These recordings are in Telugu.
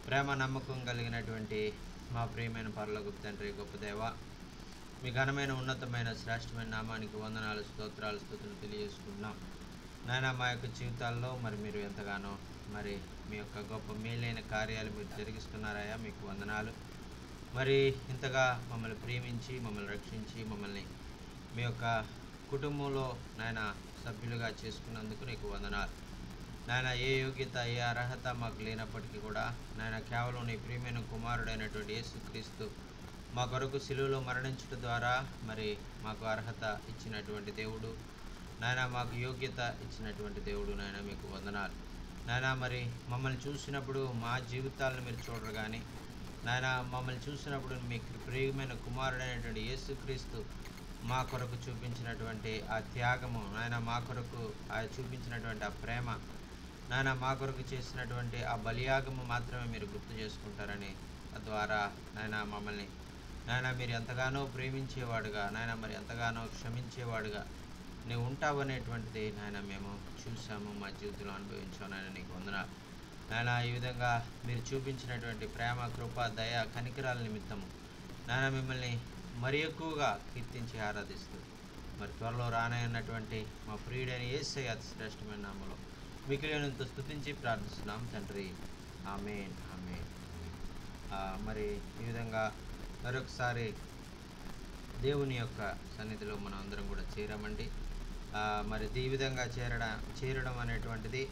ప్రేమ నమ్మకం కలిగినటువంటి మా ప్రియమైన పరలోకపు తండ్రి, గొప్ప దేవ, మీ ఘనమైన ఉన్నతమైన శ్రేష్టమైన నామానికి వందనాలు, స్తోత్రాలు, స్తుతులు తెలియజేసుకుంటున్నాం. నాయన, మా యొక్క జీవితాల్లో మీరు ఎంతగానో మీ యొక్క గొప్ప మేలైన కార్యాలు మీరు జరిగిస్తున్నారయ్యా, మీకు వందనాలు. ఇంతగా మమ్మల్ని ప్రేమించి మమ్మల్ని రక్షించి మమ్మల్ని మీ యొక్క కుటుంబంలో నాయన సభ్యులుగా చేసుకున్నందుకు నీకు వందనాలు. నాయన, ఏ యోగ్యత ఏ అర్హత మాకు లేనప్పటికీ కూడా నాయన, కేవలం నీ ప్రియమైన కుమారుడైనటువంటి యేసుక్రీస్తు మా కొరకు శిలువలో మరణించడం ద్వారా మాకు అర్హత ఇచ్చినటువంటి దేవుడు నాయన, మాకు యోగ్యత ఇచ్చినటువంటి దేవుడు నాయన, మీకు వందనాలు. నాయన, మమ్మల్ని చూసినప్పుడు మా జీవితాలను మీరు చూడరు, కానీ నాయన మమ్మల్ని చూసినప్పుడు మీకు ప్రియమైన కుమారుడైనటువంటి యేసుక్రీస్తు మా కొరకు చూపించినటువంటి ఆ త్యాగము నాయన, మా కొరకు చూపించినటువంటి ఆ ప్రేమ నాయన, మా కొరకు చేసినటువంటి ఆ బలియాగము మాత్రమే మీరు గుర్తు చేసుకుంటారని తద్వారా నాయన మమ్మల్ని నాయన మీరు ఎంతగానో ప్రేమించేవాడుగా నాయన, ఎంతగానో క్షమించేవాడుగా నీవు ఉంటావనేటువంటిది నాయన మేము చూసాము, మా జీవితంలో అనుభవించాము. నాయన నీకు వందనాలు. నాయన, ఈ విధంగా మీరు చూపించినటువంటి ప్రేమ, కృప, దయ, కనికరాల నిమిత్తము నాయన మిమ్మల్ని మరి ఎక్కువగా కీర్తించి ఆరాధిస్తూ త్వరలో రానయ్యన్నటువంటి మా ప్రియుడైన యేసయ్య అతి శ్రేష్టమైన నామములో మిగిలినంత స్తుతించి ప్రార్థిస్తున్నాం తండ్రి. ఆమేన్, ఆమేన్. ఈ విధంగా మరొకసారి దేవుని యొక్క సన్నిధిలో మనం అందరం కూడా చేరామండి. ఈ విధంగా చేరడం అనేటువంటిది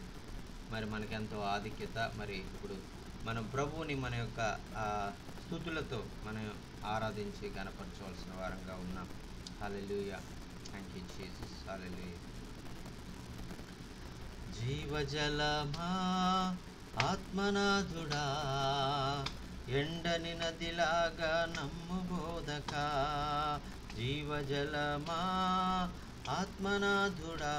మనకెంతో ఆధిక్యత. ఇప్పుడు మనం ప్రభువుని మన యొక్క స్తుతులతో మనం ఆరాధించి గణపరచవలసిన వారంగా ఉన్నాం. హల్లెలూయా, థ్యాంక్ యూ జీసస్. హల్లెలూయా. జీవజలమా ఆత్మనాథుడా, ఎండని నదిలాగా నమ్ము బోధక. జీవజలమా ఆత్మనాథుడా,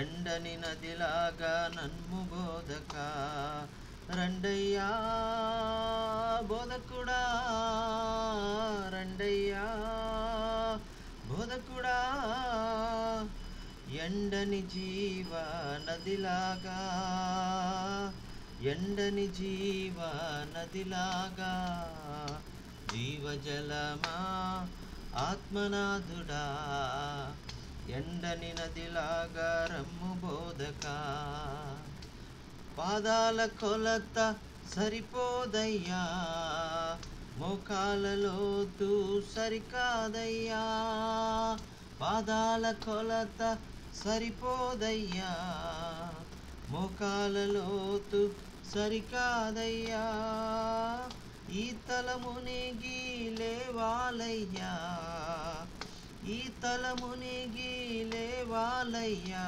ఎండని నదిలాగా నమ్ము బోధక. రండయ్యా బోధకుడా, రండయ్యా బోధకుడా, ఎండని జీవ నదిలాగా, ఎండని జీవ నదిలాగా. జీవజలమా ఆత్మనాథుడా, ఎండని నదిలాగా రమ్ము బోధక. పాదాల కొలత సరిపోదయ్యా, మోకాల లోతు సరికాదయ్యా. పాదాల కొలత సరిపోదయ్యా, మోకాల లోతు సరికాదయ్యా. ఈతల మునిగి లేవాలయ్యా, ఈతల మునిగి లేవాలయ్యా.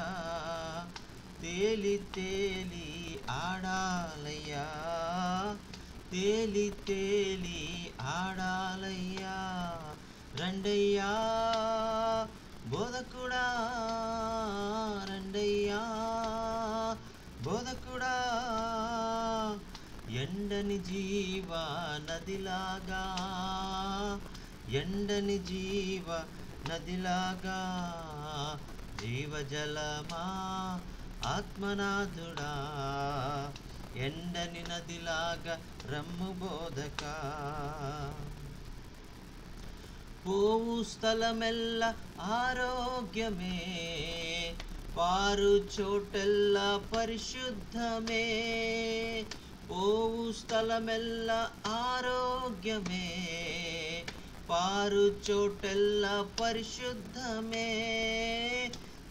తేలి తేలి ఆడాలయ్యా, తేలి తేలి ఆడాలయ్యా. రండయ్యా బోధకుడా, రండయ్యా బోధకుడా, ఎండని జీవ నదిలాగా, ఎండని జీవ నదిలాగా. జీవజలమా ఆత్మనాథుడా, ఎండని నదిలాగా రమ్ము బోధక. పోవు స్థలమెల్ల ఆరోగ్యమే, పారు చోటెల్ల పరిశుద్ధమే. పోవు స్థలమెల్ల ఆరోగ్యమే, పారు చోటెల్ల పరిశుద్ధమే.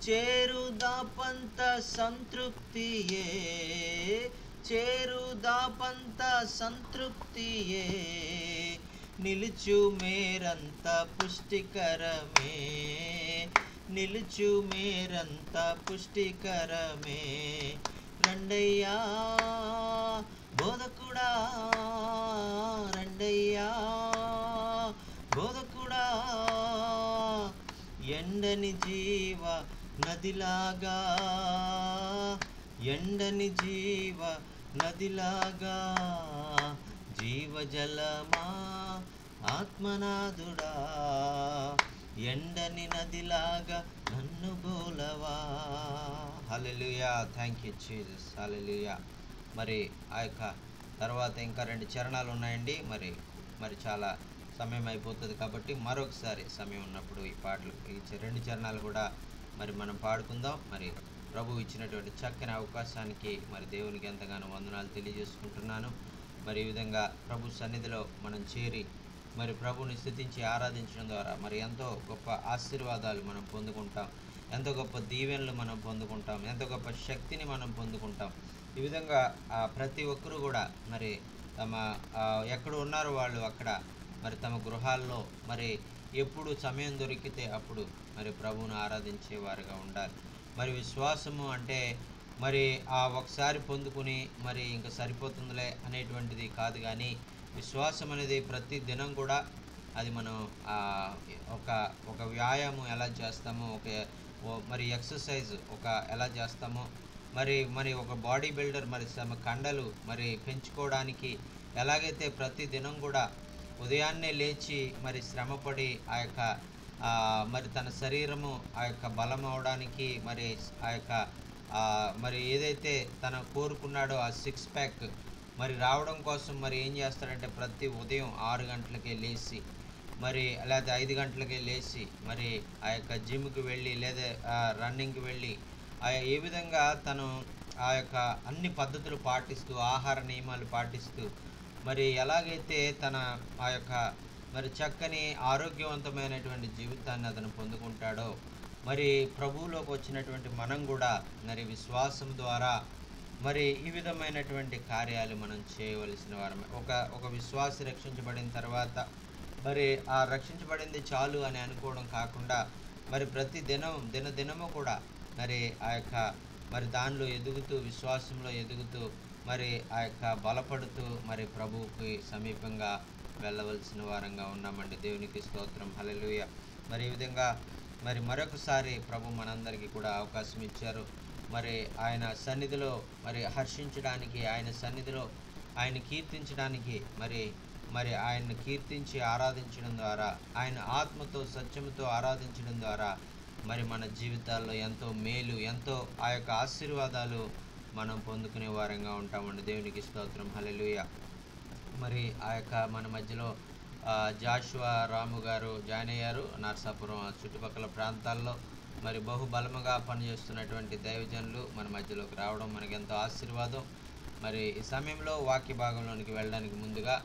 చేరుదాపంత సంతృప్తియే, చేరుదాపంత సంతృప్తియే. నిలుచు మేరంత పుష్టికరమే, నిలుచు మేరంత పుష్టికరమే. రండయ్యా బోధకుడా, రండయ్యా బోధకుడా, ఎండని జీవ నదిలాగా, ఎండని జీవ నదిలాగా. జీవజలమా ఆత్మనాథుడా, ఎండని నదిలాగా నన్ను గోలవా. హల్లెలూయా, థ్యాంక్ యూ జీసస్. హల్లెలూయా. ఆ యొక్క తర్వాత ఇంకా 2 చరణాలు ఉన్నాయండి. మరి చాలా సమయం అయిపోతుంది కాబట్టి మరొకసారి సమయం ఉన్నప్పుడు ఈ పాటలు ఈ 2 చరణాలు కూడా మరి మనం పాడుకుందాం. మరి ప్రభువు ఇచ్చినటువంటి చక్కని అవకాశానికి మరి దేవునికి ఎంతగానో వందనాలు తెలియజేసుకుంటున్నాను. మరి ఈ విధంగా ప్రభు సన్నిధిలో మనం చేరి మరి ప్రభుని స్తుతించి ఆరాధించడం ద్వారా మరి ఎంతో గొప్ప ఆశీర్వాదాలు మనం పొందుకుంటాం, ఎంతో గొప్ప దీవెనలు మనం పొందుకుంటాం, ఎంతో గొప్ప శక్తిని మనం పొందుకుంటాం. ఈ విధంగా ప్రతి ఒక్కరూ కూడా మరి తమ ఎక్కడ ఉన్నారో వాళ్ళు అక్కడ మరి తమ గృహాల్లో మరి ఎప్పుడు సమయం దొరికితే అప్పుడు మరి ప్రభువును ఆరాధించేవారుగా ఉండాలి. మరి విశ్వాసము అంటే మరి ఒకసారి పొందుకుని మరి ఇంకా సరిపోతుందిలే అనేటువంటిది కాదు, కానీ విశ్వాసం అనేది ప్రతి దినం కూడా అది మనం ఒక ఒక వ్యాయామం ఎలా చేస్తామో, మరి ఎక్సర్సైజ్ ఎలా చేస్తామో, మరి ఒక బాడీ బిల్డర్ మరి తమ కండలు మరి పెంచుకోవడానికి ఎలాగైతే ప్రతి దినం కూడా ఉదయాన్నే లేచి మరి శ్రమపడి మరి తన శరీరము బలం అవడానికి మరి ఏదైతే తన కోరుకున్నాడో ఆ 6 ప్యాక్ మరి రావడం కోసం మరి ఏం చేస్తాడంటే ప్రతి ఉదయం 6 గంటలకే లేచి లేదా 5 గంటలకే లేచి మరి జిమ్కి వెళ్ళి లేదా రన్నింగ్కి వెళ్ళి ఏ విధంగా తను అన్ని పద్ధతులు పాటిస్తూ ఆహార నియమాలు పాటిస్తూ మరి ఎలాగైతే తన మరి చక్కని ఆరోగ్యవంతమైనటువంటి జీవితాన్ని అతను పొందుకుంటాడో మరి ప్రభువులోకి వచ్చినటువంటి మనం కూడా మరి విశ్వాసం ద్వారా మరి ఈ విధమైనటువంటి కార్యాలు మనం చేయవలసిన వారమే. ఒక విశ్వాసి రక్షించబడిన తర్వాత మరి రక్షించబడింది చాలు అని అనుకోవడం కాకుండా మరి ప్రతి దినము కూడా మరి మరి దానిలో ఎదుగుతూ విశ్వాసంలో ఎదుగుతూ మరి బలపడుతూ మరి ప్రభువుకి సమీపంగా వెళ్ళవలసిన వారంగా ఉన్నామండి. దేవునికి స్తోత్రం, హల్లెలూయా. మరి ఈ విధంగా మరి మరొకసారి ప్రభు మనందరికీ కూడా అవకాశం ఇచ్చారు. మరి ఆయన సన్నిధిలో మరి హర్షించడానికి, ఆయన సన్నిధిలో ఆయన కీర్తించడానికి మరి ఆయన్ని కీర్తించి ఆరాధించడం ద్వారా, ఆయన ఆత్మతో సత్యముతో ఆరాధించడం ద్వారా మరి మన జీవితాల్లో ఎంతో మేలు, ఎంతో ఆశీర్వాదాలు మనం పొందుకునే వారంగా ఉంటామండి. దేవునికి స్తోత్రం, హల్లెలూయా. మరి మన మధ్యలో జాషువా రాము గారు జాయిన్ అయ్యారు. నర్సాపురం చుట్టుపక్కల ప్రాంతాల్లో మరి బహుబలముగా పనిచేస్తున్నటువంటి దైవజనులు మన మధ్యలోకి రావడం మనకెంతో ఆశీర్వాదం. మరి ఈ సమయంలో వాక్య భాగంలోనికి వెళ్ళడానికి ముందుగా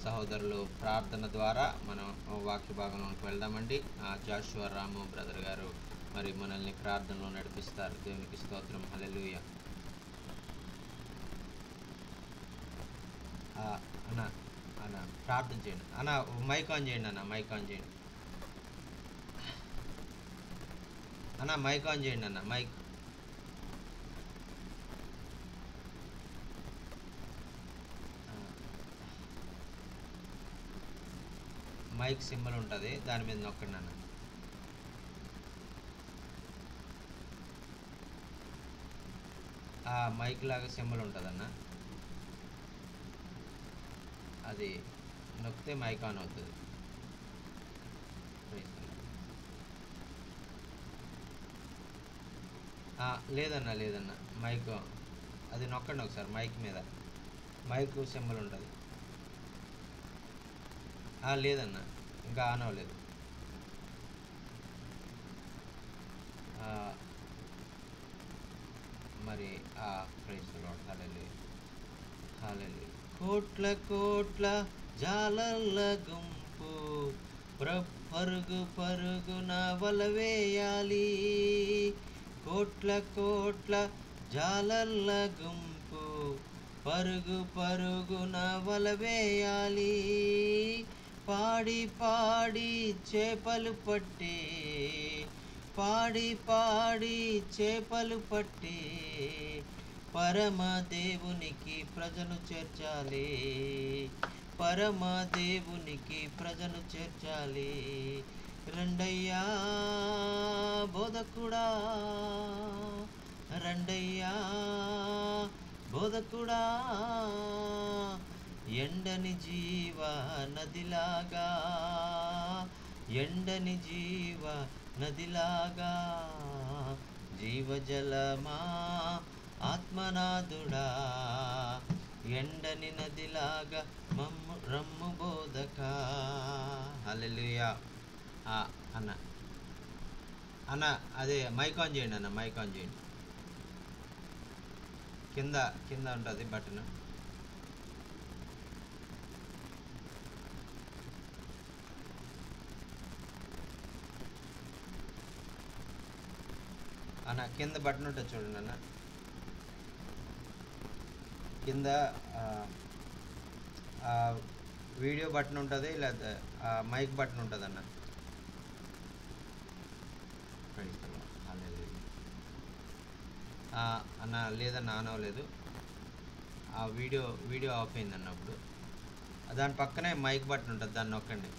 సహోదరులు ప్రార్థన ద్వారా మనం వాక్య భాగంలోనికి వెళ్దామండి. జాషువా రాము బ్రదర్ గారు మరి మనల్ని ప్రార్థనలో నడిపిస్తారు. దేవునికి స్తోత్రం, హల్లెలూయా. అన్న ప్రార్థన చేయండి అన్న. మైక్ ఆన్ చేయండి అన్న, మైక్ ఆన్ చేయండి అన్న, మైక్ ఆన్ చేయండి అన్న. మైక్ సింబల్ ఉంటుంది, దాని మీద నొక్కండి అన్న. మైక్ లాగా సింబల్ ఉంటుంది అన్న, అది నొక్కితే మైక్ ఆన్ అవుతుంది. లేదన్న మైక్ అది నొక్కండి ఒకసారి. మైక్ మీద మైక్ సింబల్ ఉంటుంది. లేదన్న ఇంకా ఆన్ అవ్వలేదు. మరి ప్రైజ్ ది లార్డ్, హల్లెలూయా, హల్లెలూయా. కోట్ల కోట్ల జాలర్ల గుంపు పరుగు పరుగున వలవేయాలి. కోట్ల కోట్ల జాలర్ల గుంపు పరుగు పరుగున వలవేయాలి. పాడి పాడి చేపలు పట్టి, పాడి పాడి చేపలు పట్టి పరమదేవునికి ప్రజను చేర్చాలి, పరమదేవునికి ప్రజను చేర్చాలి. రండయ్యా బోధకుడా, రండయ్యా బోధకుడా, ఎండని జీవ నదిలాగా, ఎండని జీవ నదిలాగా, జీవజలమా ఆత్మనాథుడా, ఎండని నదిలాగా మమ్ము రమ్ము బోధక. హల్లెలూయా. అన్న అన్న అదే మైక్ ఆన్ చేయండి అన్న, మైక్ ఆన్ చేయండి. కింద కింద ఉంటుంది బటన్. అన్న కింద బటన్ ఉంటుంది చూడండి అన్న, కింద వీడియో బటన్ ఉంటుంది, లేదా మైక్ బటన్ ఉంటుంది అన్న. అన్న లేదన్న, ఆన్ అవ్వలేదు. ఆ వీడియో ఆఫ్ అయింది అన్నప్పుడు. దాని పక్కనే మైక్ బటన్ ఉంటుంది, దాన్ని నొక్కండి.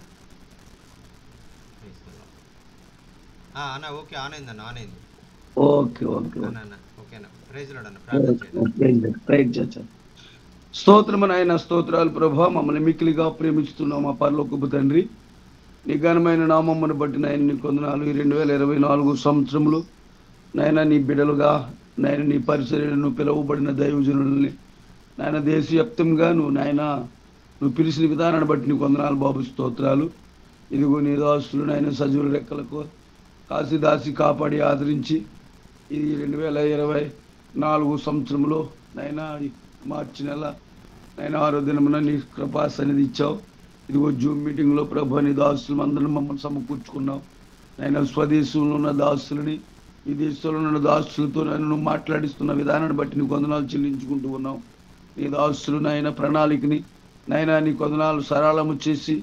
అన్న ఓకే, ఆన్ అయిందన్న, ఆన్ అయింది. ఓకే ఓకే అన్న ఓకేనా. ప్రైజ్ లార్డ్ అన్న, ప్రార్థన చేయండి. స్తోత్రము నాయన, స్తోత్రాలు ప్రభా. మమ్మల్ని మిక్కిలిగా ప్రేమిస్తున్నాం మా పరలోకపు తండ్రి. నీ ఘనమైన నామమ్మను బట్టి నాయన నీ కొందనాలు. ఈ 2024 సంవత్సరంలో నాయన నీ బిడలుగా నాయన నీ పరిసరను పిలువబడిన దైవజనుల్ని నాయన దేశవ్యాప్తంగా నువ్వు పిలిచిన విధానాన్ని బట్టి నీ కొందనాలు బాబు, స్తోత్రాలు. ఇదిగో నీ దాసులు నాయన సజీవుల రెక్కలకు కాశీదాసి కాపాడి ఆదరించి ఈ 2024 సంవత్సరంలో నాయన మార్చి నెల నాయన 6వ దినమున నీ కృపా సన్నిధి ఇచ్చావు. ఇదిగో జూమ్ మీటింగ్లో ప్రభు నీ దాసులు అందరం మమ్మల్ని సమకూర్చుకున్నావు. నాయన స్వదేశంలో ఉన్న దాసులని ఈ దేశంలో ఉన్న దాసులతో నన్ను మాట్లాడిస్తున్న విధానాన్ని బట్టి నీ కొందనాలు చెల్లించుకుంటూ ఉన్నావు. నీ దాసులు నాయన ప్రణాళికని నాయన నీ కొందనాలు సరళము చేసి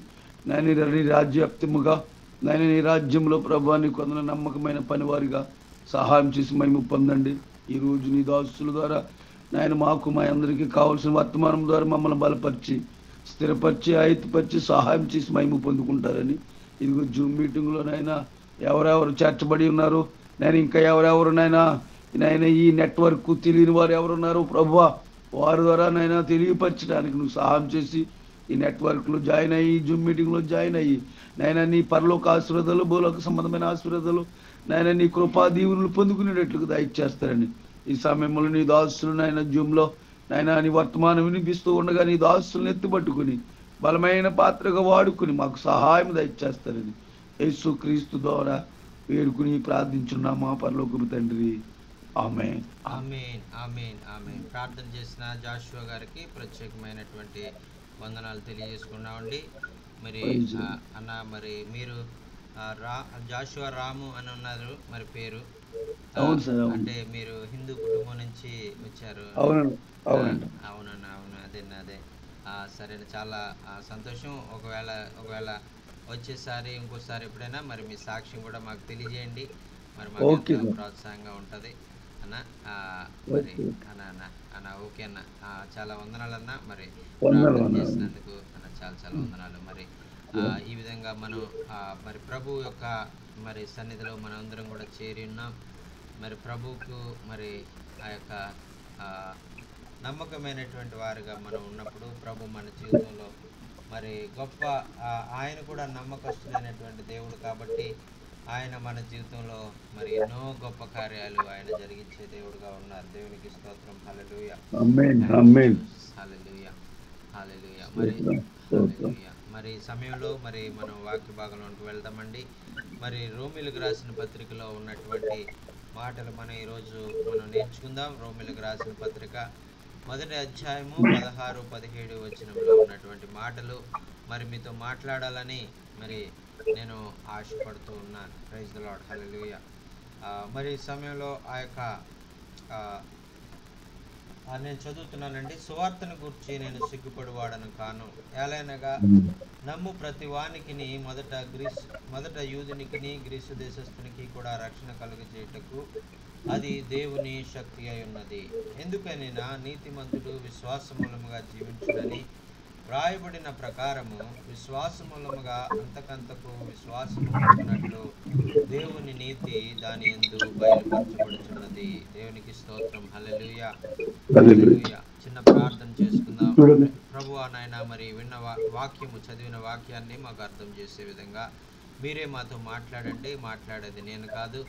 నాయన నీ రాజ్యవ్యాప్తముగా నాయన నీ రాజ్యంలో ప్రభు నీ కొందన నమ్మకమైన పనివారిగా సహాయం చేసి మేము పొందండి. ఈరోజు నీ దాసుల ద్వారా నాయన మాకు మా అందరికీ కావాల్సిన వర్తమానం ద్వారా మమ్మల్ని బలపరిచి స్థిరపరిచి ఆయుధపరిచి సహాయం చేసి మేము పొందుకుంటారని. ఇదిగో జూమ్ మీటింగ్లో నాయన ఎవరెవరు చేర్చబడి ఉన్నారు నేను, ఇంకా ఎవరెవరు నాయన ఈ నెట్వర్క్ తెలియని వారు ఎవరున్నారు ప్రభువా, వారి ద్వారా నైనా తెలియపరచడానికి నువ్వు సహాయం చేసి ఈ నెట్వర్క్లో జాయిన్ అయ్యి జూమ్ మీటింగ్లో జాయిన్ అయ్యి నాయన నీ పరలోక ఆశీర్వాదాలు, భూలోక సంబంధమైన ఆశీర్వాదాలు నాయన నీ కృపా దీవులు పొందుకునేటట్లుగా దయచేస్తారని ఈ సమయంలో నీ దాసులు నాయన జూమ్లో నాయన నీ వర్తమానం వినిపిస్తూ ఉండగా నీ దాసులను ఎత్తుపట్టుకుని బలమైన పాత్రగా వాడుకుని మాకు సహాయం దయచేస్తారని యేసు క్రీస్తు ద్వారా వేడుకుని ప్రార్థించున్నాం మా పరలోకపు తండ్రి. ఆమేన్. ఆమేన్ ఆమేన్ ఆమేన్. ప్రార్థన చేసిన జాషువా గారికి ప్రత్యేకమైనటువంటి వందనాలు తెలియజేసుకున్నామండి. మరి అన్న మరి మీరు జాషువా రాము అని ఉన్నారు మరి పేరు. అంటే మీరు హిందూ కుటుంబం నుంచి వచ్చారు. అవునన్నా, అవును అదే. సరే, చాలా సంతోషం. ఒకవేళ వచ్చేసారి ఇంకోసారి ఎప్పుడైనా మరి మీ సాక్ష్యం కూడా మాకు తెలియజేయండి. మరి మాకు ప్రోత్సాహంగా ఉంటుంది అన్న. మరి అన్న ఓకే అన్న, చాలా వందనాలు అన్న. మరి ప్రార్థన చేసినందుకు అన్న చాలా వందనాలు. మరి ఈ విధంగా మనం మరి ప్రభు యొక్క మరి సన్నిధిలో మనం అందరం కూడా చేరి ఉన్నాం. మరి ప్రభువుకు మరి ఆ యొక్క నమ్మకమైనటువంటి వారిగా మనం ఉన్నప్పుడు ప్రభు మన జీవితంలో మరి గొప్ప, ఆయన కూడా నమ్మకస్తుడైనటువంటి దేవుడు కాబట్టి ఆయన మన జీవితంలో మరి ఎన్నో గొప్ప కార్యాలు ఆయన జరిగించే దేవుడుగా ఉన్నారు. దేవునికి స్తోత్రం. హల్లెలూయా హల్లెలూయా హల్లెలూయా. మరి సమయంలో మరి మనం వాక్య భాగంలోకి వెళ్దామండి. మరి రోమీలకు రాసిన పత్రికలో ఉన్నటువంటి మాటలు మనం ఈరోజు నేర్చుకుందాం. రోమీలకు రాసిన పత్రిక 1వ అధ్యాయము 16-17 వచనంలో ఉన్నటువంటి మాటలు మరి మీతో మాట్లాడాలని మరి నేను ఆశపడుతూ ఉన్నాను. Praise the Lord. హల్లెలూయా. మరి సమయంలో ఆ యొక్క నేను చదువుతున్నానండి. సువార్తను గురించి నేను సిగ్గుపడివాడను కాను, ఎలాగనగా నమ్ము ప్రతి వానికిని మొదట యూదునికిని గ్రీసు దేశస్థునికి కూడా రక్షణ కలుగజేయుటకు అది దేవుని శక్తి అయి ఉన్నది. ఎందుకని నా నీతిమంతుడు విశ్వాసమూలముగా జీవించుడని వ్రాయబడిన ప్రకారము విశ్వాసమూలముగా అంతకంతకు విశ్వాసము కలిగినట్లు దేవుని నీతి దాని యందు బయలుపరచబడుచున్నది. దేవునికి స్తోత్రం. హల్లెలూయా హల్లెలూయా. చిన్న ప్రార్థన చేసుకుందాం. ప్రభువా నాయన, మరి విన్న వాక్యము, చదివిన వాక్యాన్ని మాకు అర్థం చేసే విధంగా మీరే మాతో మాట్లాడండి. మాట్లాడేది నేను కాదు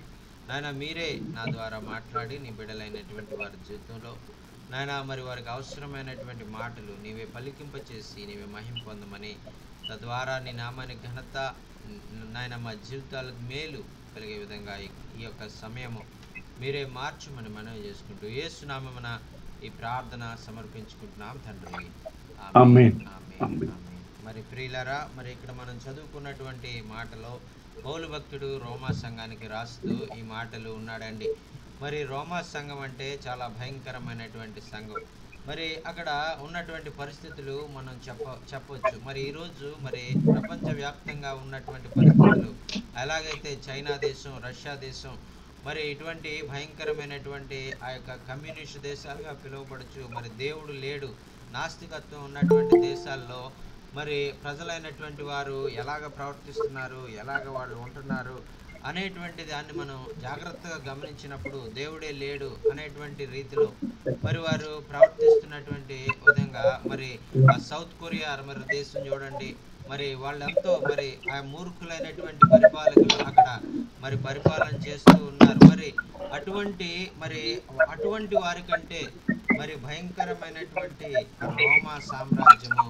నాయన, మీరే నా ద్వారా మాట్లాడి నీ బిడ్డలైనటువంటి వారి జీవితంలో నాయన మరి వారికి అవసరమైనటువంటి మాటలు నీవే పలికింపచేసి నీవే మహిమ పొందమని, తద్వారా నీ నామానికి ఘనత, నాయన మా జీవితాలకు మేలు కలిగే విధంగా ఈ యొక్క సమయము మీరే మార్చమని మనవి చేసుకుంటూ యేసు నామమున ఈ ప్రార్థన సమర్పించుకుంటున్నాం తండ్రి. ఆమేన్. ఆమేన్. ఆమేన్. మరి ప్రియులారా, మరి ఇక్కడ మనం చదువుకున్నటువంటి మాటలో పౌలు భక్తుడు రోమా సంఘానికి రాస్తూ ఈ మాటలు ఉన్నాడండి. మరి రోమా సంఘం అంటే చాలా భయంకరమైనటువంటి సంఘం. మరి అక్కడ ఉన్నటువంటి పరిస్థితులు మనం చెప్పవచ్చు. మరి ఈరోజు మరి ప్రపంచవ్యాప్తంగా ఉన్నటువంటి పరిస్థితులు, ఎలాగైతే చైనా దేశం, రష్యా దేశం, మరి ఇటువంటి భయంకరమైనటువంటి ఆ యొక్క కమ్యూనిస్ట్ దేశాలుగా పిలువబడచ్చు. మరి దేవుడు లేడు, నాస్తికత్వం ఉన్నటువంటి దేశాల్లో మరి ప్రజలైనటువంటి వారు ఎలాగ ప్రవర్తిస్తున్నారు, ఎలాగ వాళ్ళు ఉంటున్నారు అనేటువంటి దాన్ని మనం జాగ్రత్తగా గమనించినప్పుడు దేవుడే లేడు అనేటువంటి రీతిలో మరి వారు ప్రవర్తిస్తున్నటువంటి విధంగా మరి ఆ సౌత్ కొరియా మరి దేశం చూడండి. మరి వాళ్ళెంతో మరి ఆ మూర్ఖులైనటువంటి పరిపాలకులు అక్కడ మరి పరిపాలన చేస్తూ ఉన్నారు. మరి అటువంటి వారికంటే మరి భయంకరమైనటువంటి రోమా సామ్రాజ్యము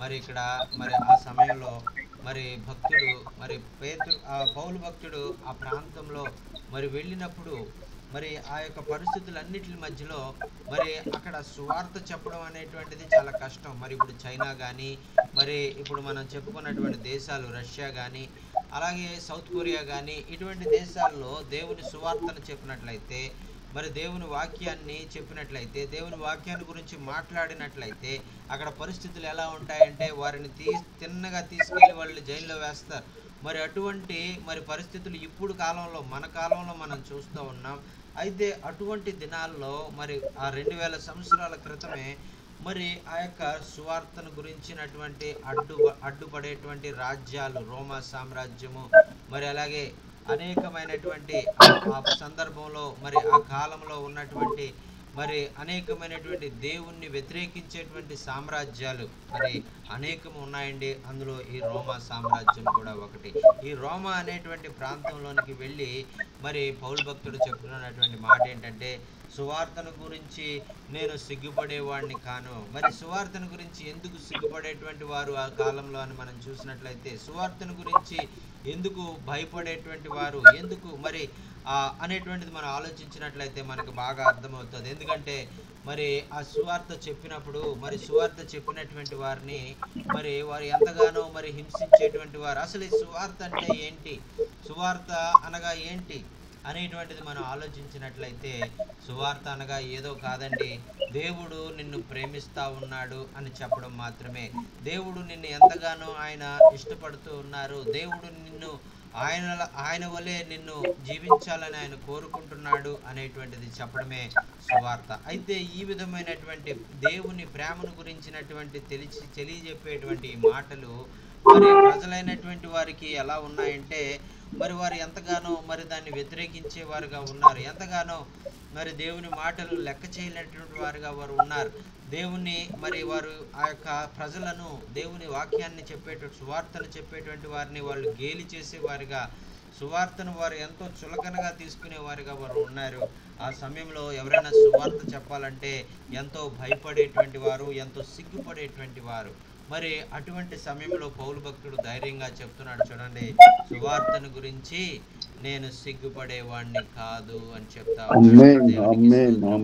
మరి ఇక్కడ మరి ఆ సమయంలో మరి భక్తుడు మరి పౌలు భక్తుడు ఆ ప్రాంతంలో మరి వెళ్ళినప్పుడు మరి ఆ యొక్క పరిస్థితులన్నిటి మధ్యలో మరి అక్కడ సువార్త చెప్పడం అనేటువంటిది చాలా కష్టం. మరి ఇప్పుడు చైనా కానీ, మరి ఇప్పుడు మనం చెప్పుకున్నటువంటి దేశాలు రష్యా కానీ, అలాగే సౌత్ కొరియా కానీ, ఇటువంటి దేశాల్లో దేవుని సువార్తను చెప్పినట్లయితే, మరి దేవుని వాక్యాన్ని చెప్పినట్లయితే, దేవుని వాక్యాన్ని గురించి మాట్లాడినట్లయితే అక్కడ పరిస్థితులు ఎలా ఉంటాయంటే వారిని తిన్నగా తీసుకెళ్లి వాళ్ళు జైల్లో వేస్తారు. మరి అటువంటి మరి పరిస్థితులు ఇప్పుడు కాలంలో, మన కాలంలో మనం చూస్తూ ఉన్నాం. అయితే అటువంటి దినాల్లో మరి ఆ 2000 సంవత్సరాల క్రితమే మరి ఆ యొక్క సువార్తను గురించినటువంటి అడ్డుపడేటువంటి రాజ్యాలు, రోమా సామ్రాజ్యము, మరి అలాగే అనేకమైనటువంటి ఆ సందర్భంలో మరి ఆ కాలంలో ఉన్నటువంటి మరి అనేకమైనటువంటి దేవుణ్ణి వ్యతిరేకించేటువంటి సామ్రాజ్యాలు మరి అనేకము ఉన్నాయండి. అందులో ఈ రోమా సామ్రాజ్యం కూడా ఒకటి. ఈ రోమా అనేటువంటి ప్రాంతంలోనికి వెళ్ళి మరి పౌలు భక్తుడు చెప్తున్నటువంటి మాట ఏంటంటే, సువార్తను గురించి నేను సిగ్గుపడేవాడిని కాను. మరి సువార్తను గురించి ఎందుకు సిగ్గుపడేటువంటి వారు ఆ కాలంలో అని మనం చూసినట్లయితే, సువార్తను గురించి ఎందుకు భయపడేటువంటి వారు ఎందుకు మరి అనేటువంటిది మనం ఆలోచించినట్లయితే మనకు బాగా అర్థమవుతుంది. ఎందుకంటే మరి ఆ సువార్త చెప్పినప్పుడు మరి సువార్త చెప్పినటువంటి వారిని మరి వారు ఎంతగానో మరి హింసించేటువంటి వారు. అసలు ఈ సువార్త అంటే ఏంటి, సువార్త అనగా ఏంటి అనేటువంటిది మనం ఆలోచించినట్లయితే, సువార్త అనగా ఏదో కాదండి, దేవుడు నిన్ను ప్రేమిస్తా ఉన్నాడు అని చెప్పడం మాత్రమే. దేవుడు నిన్ను ఎంతగానో ఆయన ఇష్టపడుతూ ఉన్నారు, దేవుడు నిన్ను ఆయన వలె నిన్ను జీవించాలని ఆయన కోరుకుంటున్నాడు అనేటువంటిది చెప్పడమే సువార్త. అయితే ఈ విధమైనటువంటి దేవుని ప్రేమను గురించినటువంటి తెలియజెప్పేటువంటి మాటలు మరి ప్రజలైనటువంటి వారికి ఎలా ఉన్నాయంటే, మరి వారు ఎంతగానో మరి దాన్ని వ్యతిరేకించే వారుగా ఉన్నారు, ఎంతగానో మరి దేవుని మాటలు లెక్క చేయలేనటువంటి వారుగా వారు ఉన్నారు. దేవుని మరి వారు ఆ యొక్క ప్రజలను దేవుని వాక్యాన్ని సువార్తను చెప్పేటువంటి వారిని వాళ్ళు గేలి చేసేవారుగా, సువార్తను వారు ఎంతో చులకనగా తీసుకునేవారుగా వారు ఉన్నారు. ఆ సమయంలో ఎవరైనా సువార్త చెప్పాలంటే ఎంతో భయపడేటువంటి వారు, ఎంతో సిగ్గుపడేటువంటి వారు. మరి అటువంటి సమయంలో పౌలు భక్తుడు ధైర్యంగా చెప్తున్నాడు, చూడండి, సువార్తను గురించి నేను సిగ్గుపడేవాడిని కాదు అని చెప్తా ఉన్నాడు.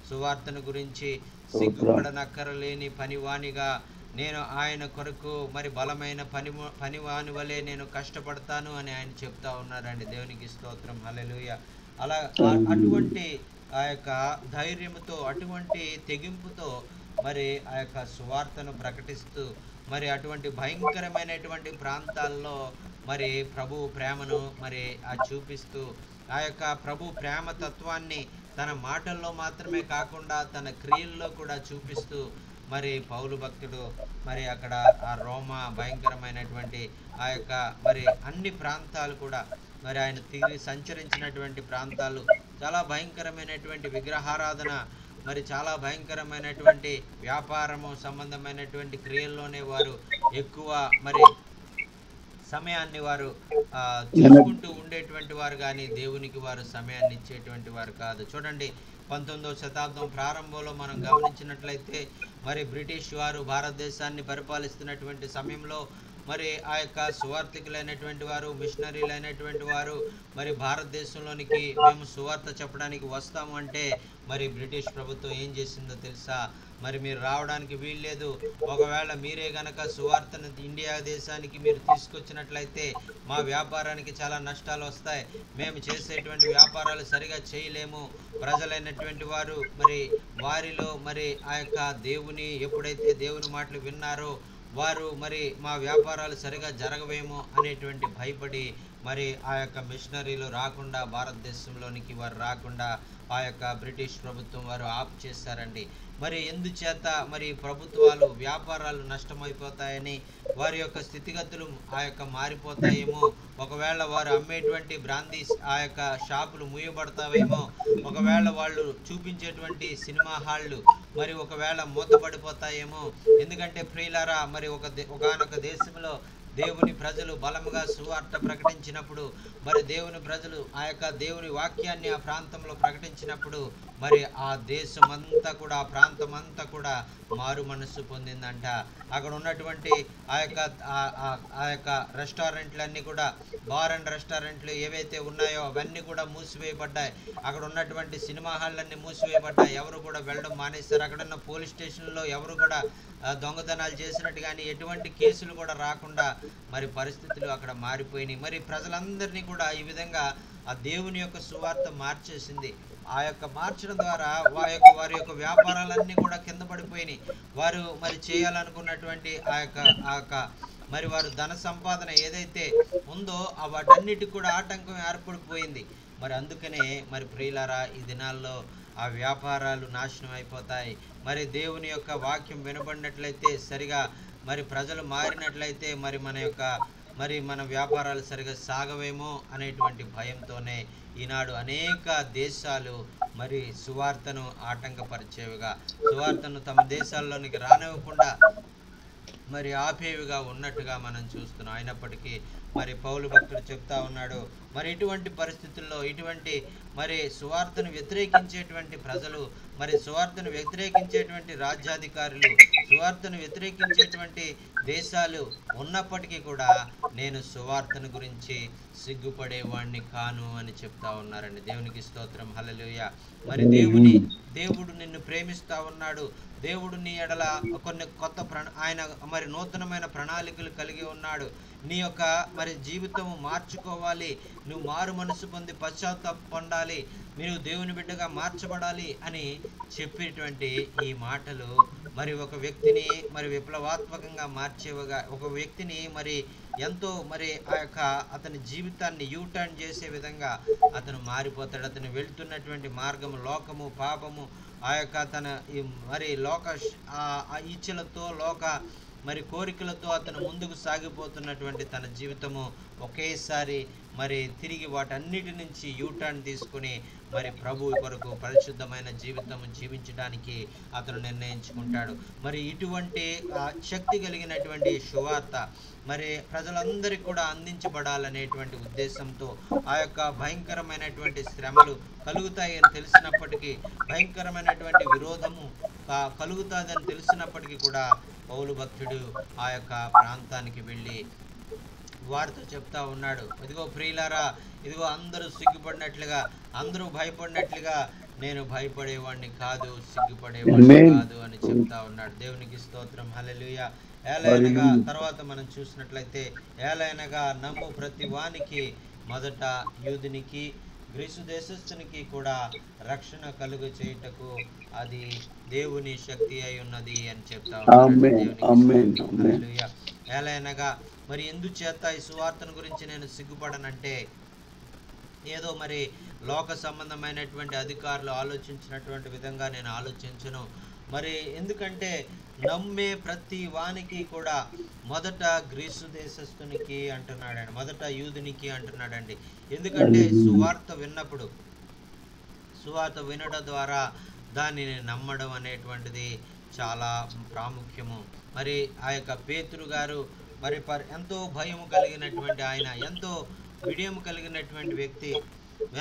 సువార్తను గురించి సిగ్గుపడనక్కరలేని పనివానిగా నేను ఆయన కొరకు మరి బలమైన పనివాని వలె నేను కష్టపడతాను అని ఆయన చెప్తా ఉన్నారండి. దేవునికి స్తోత్రం, హల్లెలూయా. అలా అటువంటి ఆ యొక్క ధైర్యముతో, అటువంటి తెగింపుతో మరి ఆ యొక్క సువార్తను ప్రకటిస్తూ మరి అటువంటి భయంకరమైనటువంటి ప్రాంతాల్లో మరి ప్రభు ప్రేమను మరి చూపిస్తూ ఆ యొక్క ప్రభు ప్రేమ తత్వాన్ని తన మాటల్లో మాత్రమే కాకుండా తన క్రియల్లో కూడా చూపిస్తూ మరి పౌలు భక్తుడు మరి అక్కడ ఆ రోమా భయంకరమైనటువంటి ఆ యొక్క మరి అన్ని ప్రాంతాలు కూడా మరి ఆయన తిరిగి సంచరించినటువంటి ప్రాంతాలు చాలా భయంకరమైనటువంటి విగ్రహారాధన, మరి చాలా భయంకరమైనటువంటి వ్యాపారము సంబంధమైనటువంటి క్రియల్లోనే వారు ఎక్కువ మరి సమయాన్ని వారు చూసుకుంటూ ఉండేటువంటి వారు, కానీ దేవునికి వారు సమయాన్ని ఇచ్చేటువంటి వారు కాదు. చూడండి, 19వ శతాబ్దం ప్రారంభంలో మనం గమనించినట్లయితే మరి బ్రిటిష్ వారు భారతదేశాన్ని పరిపాలిస్తున్నటువంటి సమయంలో మరి ఆ యొక్క సువార్థికులైనటువంటి వారు, మిషనరీలైనటువంటి వారు మరి భారతదేశంలోనికి మేము సువార్త చెప్పడానికి వస్తాము అంటే మరి బ్రిటిష్ ప్రభుత్వం ఏం చేసిందో తెలుసా? మరి మీరు రావడానికి వీల్లేదు, ఒకవేళ మీరే గనక సువార్తను ఇండియా దేశానికి మీరు తీసుకొచ్చినట్లయితే మా వ్యాపారానికి చాలా నష్టాలు వస్తాయి, మేము చేసేటువంటి వ్యాపారాలు సరిగా చేయలేము. ప్రజలైనటువంటి వారు మరి వారిలో మరి ఆ యొక్క దేవుని ఎప్పుడైతే దేవుని మాటలు విన్నారో వారు మరి మా వ్యాపారాలు సరిగా జరగవేమో అనేటువంటి భయపడి మరి ఆ యొక్క మిషనరీలు రాకుండా, భారతదేశంలోనికి వారు రాకుండా ఆ యొక్క బ్రిటిష్ ప్రభుత్వం వారు ఆప్ చేశారండి. మరి ఎందుచేత మరి ప్రభుత్వాలు వ్యాపారాలు నష్టమైపోతాయని, వారి యొక్క స్థితిగతులు ఆ యొక్క మారిపోతాయేమో, ఒకవేళ వారు అమ్మేటువంటి బ్రాందీ ఆ యొక్క షాపులు మూయబడతావేమో, ఒకవేళ వాళ్ళు చూపించేటువంటి సినిమా హాళ్ళు మరి ఒకవేళ మూతపడిపోతాయేమో. ఎందుకంటే ప్రియులారా, మరి ఒకానొక దేశంలో దేవుని ప్రజలు బలముగా సువార్త ప్రకటించినప్పుడు, మరి దేవుని ప్రజలు ఆ యొక్క దేవుని వాక్యాన్ని ఆ ప్రాంతంలో ప్రకటించినప్పుడు మరి ఆ దేశమంతా కూడా, ఆ ప్రాంతం అంతా కూడా మారు మనస్సు పొందిందంట. అక్కడ ఉన్నటువంటి ఆ యొక్క రెస్టారెంట్లన్నీ కూడా, బార్ అండ్ రెస్టారెంట్లు ఏవైతే ఉన్నాయో అవన్నీ కూడా మూసివేయబడ్డాయి. అక్కడ ఉన్నటువంటి సినిమా హాళ్ళన్నీ మూసివేయబడ్డాయి. ఎవరు కూడా వెళ్ళడం మానేశారు. అక్కడ ఉన్న పోలీస్ స్టేషన్లో ఎవరు కూడా దొంగతనాలు చేసినట్టు కానీ ఎటువంటి కేసులు కూడా రాకుండా మరి పరిస్థితులు అక్కడ మారిపోయినాయి. మరి ప్రజలందరినీ కూడా ఈ విధంగా ఆ దేవుని యొక్క సువార్త మార్చేసింది. ఆ యొక్క మార్చడం ద్వారా వారి యొక్క వ్యాపారాలన్నీ కూడా కింద పడిపోయినాయి. వారు మరి చేయాలనుకున్నటువంటి ఆ యొక్క మరి వారు ధన సంపాదన ఏదైతే ఉందో వాటన్నిటికి కూడా ఆటంకం ఏర్పడిపోయింది. మరి అందుకనే మరి ప్రియులారా, ఈ దినాల్లో ఆ వ్యాపారాలు నాశనం అయిపోతాయి. మరి దేవుని యొక్క వాక్యం వినబడినట్లయితే, సరిగా మరి ప్రజలు మారినట్లయితే మరి మన వ్యాపారాలు సరిగా సాగవేమో అనేటువంటి భయంతోనే ఈనాడు అనేక దేశాలు మరి సువార్తను ఆటంకపరిచేవిగా, సువార్తను తమ దేశాల్లోనికి రానివ్వకుండా మరి ఆపేవిగా ఉన్నట్టుగా మనం చూస్తున్నాం. అయినప్పటికీ మరి పౌలు భక్తుడు చెప్తా ఉన్నాడు, మరి ఇటువంటి పరిస్థితుల్లో ఇటువంటి మరి సువార్తను వ్యతిరేకించేటువంటి ప్రజలు, మరి సువార్తను వ్యతిరేకించేటువంటి రాజ్యాధికారులు, సువార్తను వ్యతిరేకించేటువంటి దేశాలు ఉన్నప్పటికీ కూడా నేను సువార్తను గురించి సిగ్గుపడేవాడిని కాను అని చెప్తా ఉన్నారండి. దేవునికి స్తోత్రం, హల్లెలూయా. మరి దేవుడు నిన్ను ప్రేమిస్తా ఉన్నాడు. దేవుడు నీ ఎడల కొన్ని ఆయన మరి నూతనమైన ప్రణాళికలు కలిగి ఉన్నాడు. నీ యొక్క మరి జీవితము మార్చుకోవాలి, నువ్వు మారు మనసు పొంది పశ్చాత్తాపం పొందాలి, మీరు దేవుని బిడ్డగా మార్చబడాలి అని చెప్పేటువంటి ఈ మాటలు మరి ఒక వ్యక్తిని మరి విప్లవాత్మకంగా మార్చేవిగా, ఒక వ్యక్తిని మరి ఎంతో మరి ఆ యొక్క అతని జీవితాన్ని యూటర్న్ చేసే విధంగా అతను మారిపోతాడు. అతను వెళ్తున్నటువంటి మార్గము లోకము, పాపము, ఆ యొక్క తన మరి లోక ఇచ్చలతో, లోక మరి కోరికలతో అతను ముందుకు సాగిపోతున్నటువంటి తన జీవితము ఒకేసారి మరి తిరిగి వాటన్నిటి నుంచి యూటర్న్ తీసుకుని మరి ప్రభువు కొరకు పరిశుద్ధమైన జీవితం జీవించడానికి అతను నిర్ణయించుకుంటాడు. మరి ఇటువంటి శక్తి కలిగినటువంటి సువార్త మరి ప్రజలందరికీ కూడా అందించబడాలనేటువంటి ఉద్దేశంతో ఆ యొక్క భయంకరమైనటువంటి శ్రమలు కలుగుతాయని తెలిసినప్పటికీ, భయంకరమైనటువంటి విరోధము కలుగుతుందని తెలిసినప్పటికీ కూడా పౌలు భక్తుడు ఆ యొక్క ప్రాంతానికి వెళ్ళి వారితో చెప్తా ఉన్నాడు, ఇదిగో ప్రియులారా, ఇదిగో అందరూ సిగ్గుపడినట్లుగా, అందరూ భయపడినట్లుగా నేను భయపడేవాడిని కాదు, సిగ్గుపడేవాడిని కాదు అని చెప్తా ఉన్నాడు. దేవునికి స్తోత్రం, హల్లెలూయా. ఏలైనగా తర్వాత మనం చూసినట్లయితే, ఏలైనగా నమ్ము ప్రతి వానికి మొదట యూదునికి గ్రీసు దేశస్థునికి కూడా రక్షణ కలుగు చేయుటకు అది దేవుని శక్తి అయి ఉన్నది అని చెప్తా ఉన్నాడు. ఏలైనగా మరి ఎందుచేత ఈ సువార్తను గురించి నేను సిగ్గుపడనంటే, ఏదో మరి లోక సంబంధమైనటువంటి అధికారులు ఆలోచించినటువంటి విధంగా నేను ఆలోచించను. మరి ఎందుకంటే నమ్మే ప్రతి వానికి కూడా మొదట గ్రీసు దేశస్థునికి అంటున్నాడండి, మొదట యూదునికి అంటున్నాడండి. ఎందుకంటే సువార్త వినడం ద్వారా దానిని నమ్మడం అనేటువంటిది చాలా ప్రాముఖ్యము. మరి ఆ యొక్క పేతురు గారు మరి ఎంతో భయం కలిగినటువంటి ఆయన, ఎంతో వినయం కలిగినటువంటి వ్యక్తి,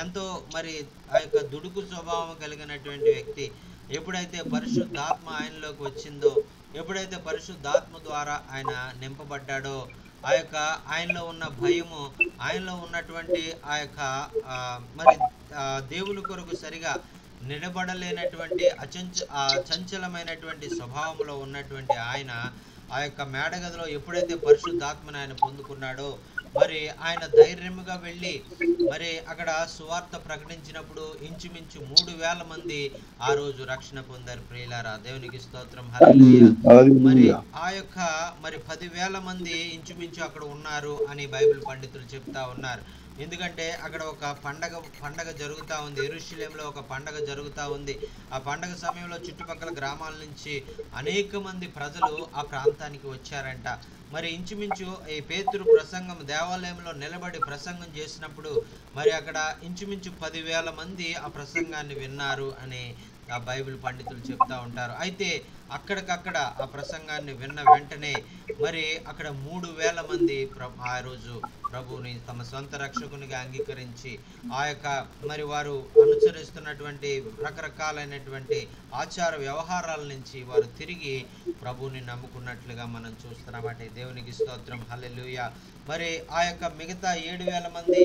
ఎంతో మరి ఆ యొక్క దుడుకు స్వభావం కలిగినటువంటి వ్యక్తి ఎప్పుడైతే పరిశుద్ధాత్మ ఆయనలోకి వచ్చిందో, ఎప్పుడైతే పరిశుద్ధాత్మ ద్వారా ఆయన నింపబడ్డాడో, ఆ యొక్క ఆయనలో ఉన్న భయము, ఆయనలో ఉన్నటువంటి ఆ యొక్క మరి దేవుని కొరకు సరిగా నిలబడలేనటువంటి చంచలమైనటువంటి స్వభావంలో ఉన్నటువంటి ఆయన ఆ యొక్క మేడగదిలో ఎప్పుడైతే పరిశుద్ధాత్మను ఆయన పొందుకున్నాడో, మరి ఆయన ధైర్యముగా వెళ్ళి మరి అక్కడ సువార్త ప్రకటించినప్పుడు ఇంచుమించు 3,000 మంది ఆ రోజు రక్షణ పొందారు. ప్రియులారా, దేవునికి స్తోత్రం, హల్లెలూయా. మరి ఆ యొక్క మరి 10,000 మంది ఇంచుమించు అక్కడ ఉన్నారు అని బైబిల్ పండితులు చెప్తా ఉన్నారు. ఎందుకంటే అక్కడ ఒక పండగ జరుగుతూ ఉంది. యెరూషలేములో ఒక పండగ జరుగుతూ ఉంది. ఆ పండగ సమయంలో చుట్టుపక్కల గ్రామాల నుంచి అనేక మంది ప్రజలు ఆ ప్రాంతానికి వచ్చారంట. మరి ఇంచుమించు ఈ పేతురు ప్రసంగం దేవాలయంలో నిలబడి ప్రసంగం చేసినప్పుడు మరి అక్కడ ఇంచుమించు 10,000 మంది ఆ ప్రసంగాన్ని విన్నారు అని ఆ బైబిల్ పండితులు చెప్తా ఉంటారు. అయితే అక్కడికక్కడ ఆ ప్రసంగాన్ని విన్న వెంటనే మరి అక్కడ 3,000 మంది ఆ రోజు ప్రభువుని తమ సొంత రక్షకునిగా అంగీకరించి ఆ యొక్క మరి వారు అనుసరిస్తున్నటువంటి రకరకాలైనటువంటి ఆచార వ్యవహారాల నుంచి వారు తిరిగి ప్రభువుని నమ్ముకున్నట్లుగా మనం చూస్తున్నామంటే దేవునికి స్తోత్రం, హల్లెలూయా. మరి ఆ యొక్క మిగతా 7,000 మంది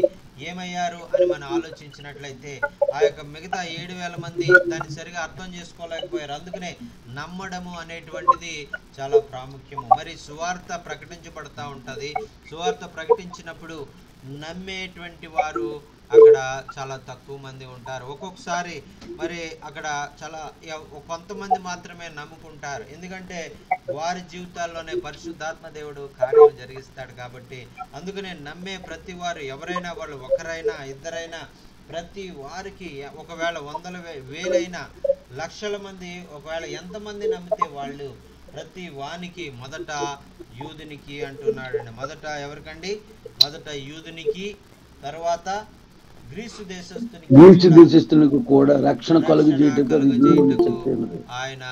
ఏమయ్యారు అని మనం ఆలోచించినట్లయితే ఆ యొక్క మిగతా 7,000 మంది దాన్ని సరిగా అర్థం చేసుకోలేకపోయారు. అందుకనే నమ్మడము అనేటువంటిది చాలా ప్రాముఖ్యము. మరి సువార్త ప్రకటించబడతా ఉంటుంది. సువార్త ప్రకటించినప్పుడు నమ్మేటువంటి వారు అక్కడ చాలా తక్కువ మంది ఉంటారు. ఒక్కొక్కసారి మరి అక్కడ చాలా కొంతమంది మాత్రమే నమ్ముకుంటారు. ఎందుకంటే వారి జీవితాల్లోనే పరిశుద్ధాత్మ దేవుడు కార్యం జరిగిస్తాడు కాబట్టి. అందుకనే నమ్మే ప్రతి వారు ఎవరైనా, వాళ్ళు ఒకరైనా ఇద్దరైనా, ప్రతి వారికి ఒకవేళ వందల వేలైనా లక్షల మంది ఒకవేళ ఎంతమంది నమ్మితే వాళ్ళు ప్రతి వానికి మొదట యూదునికి అంటున్నాడండి. మొదట ఎవరికండి? మొదట యూదునికి, తర్వాత గ్రీసు దేశస్థునికి కూడా రక్షణ కలుగజేయుటకు ఆయన